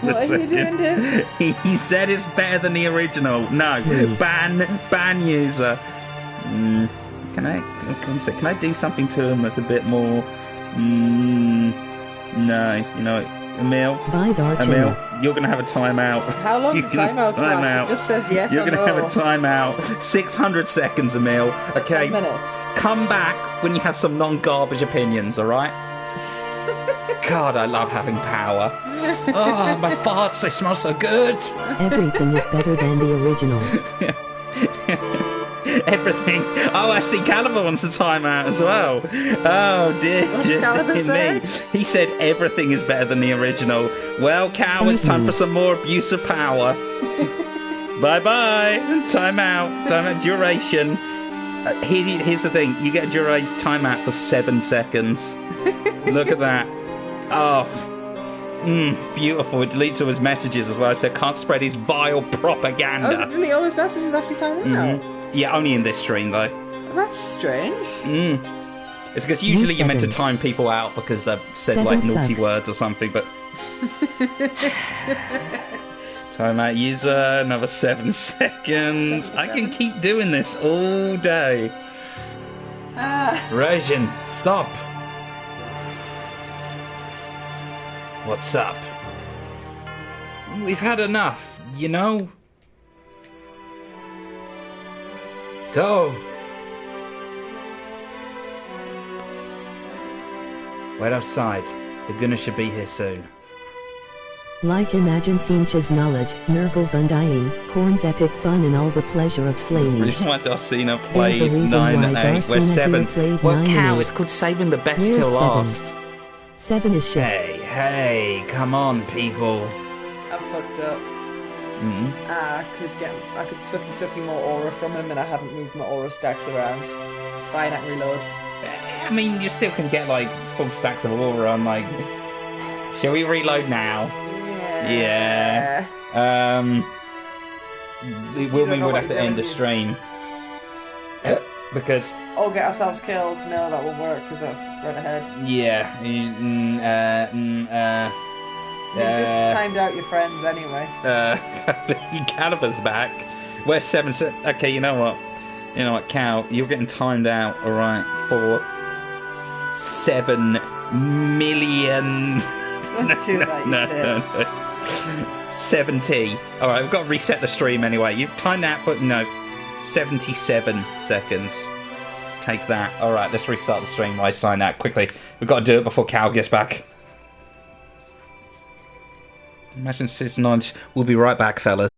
What are you doing, Dave? He said it's better than the original. No, ban user. Can I do something to him that's a bit more? No, you know, Emil, you're gonna have a timeout. How long does timeout last? It just says yes You're or no. gonna have a timeout. 600 seconds, Emil. Okay. 10 minutes. Come back when you have some non-garbage opinions. All right. God, I love having power. Oh, my farts, they smell so good. Everything is better than the original. Everything. Oh, I see Caliber wants a timeout as well. Oh, dear. What's Caliber say? He said everything is better than the original. Well, Cal, it's time for some more abuse of power. Bye-bye. Timeout. Timeout duration. Here's the thing. You get a duration timeout for 7 seconds. Look at that. Oh, beautiful. It deletes all his messages as well, so it can't spread his vile propaganda. Oh, delete all his messages after you time them out? Yeah, only in this stream, though. That's strange. It's because usually you're meant to time people out because they've said, like, naughty words or something, but... Timeout user, another 7 seconds. I can keep doing this all day. Rajin, stop. What's up? We've had enough, you know? Go. Wait outside. The gunner should be here soon. Like Imagine Sinch's knowledge, Nurgle's undying, Korn's epic fun and all the pleasure of slaying. Reason why Darcina played 9 and 8. We're 7. Well, cow, it's called saving the best till last. 7 is shit. Hey, come on, people. I fucked up. I could sucky more aura from him, and I haven't moved my aura stacks around. It's fine, I can reload. I mean, you still can get, like, full stacks of aura on, like... Shall we reload now? Yeah. We would have to end the stream. Because... Or get ourselves killed. No, that won't work, because I've run ahead. Yeah. You just timed out your friends anyway. Caliber's back. We're 7... Okay, you know what? Cal, you're getting timed out, alright, for 7 million... Don't do that, no. 70. Alright, we've got to reset the stream anyway. You've timed out, but no. 77 seconds. Take that. Alright, let's restart the stream while I sign out quickly. We've got to do it before Cal gets back. Imagine Sid's knowledge. We'll be right back, fellas.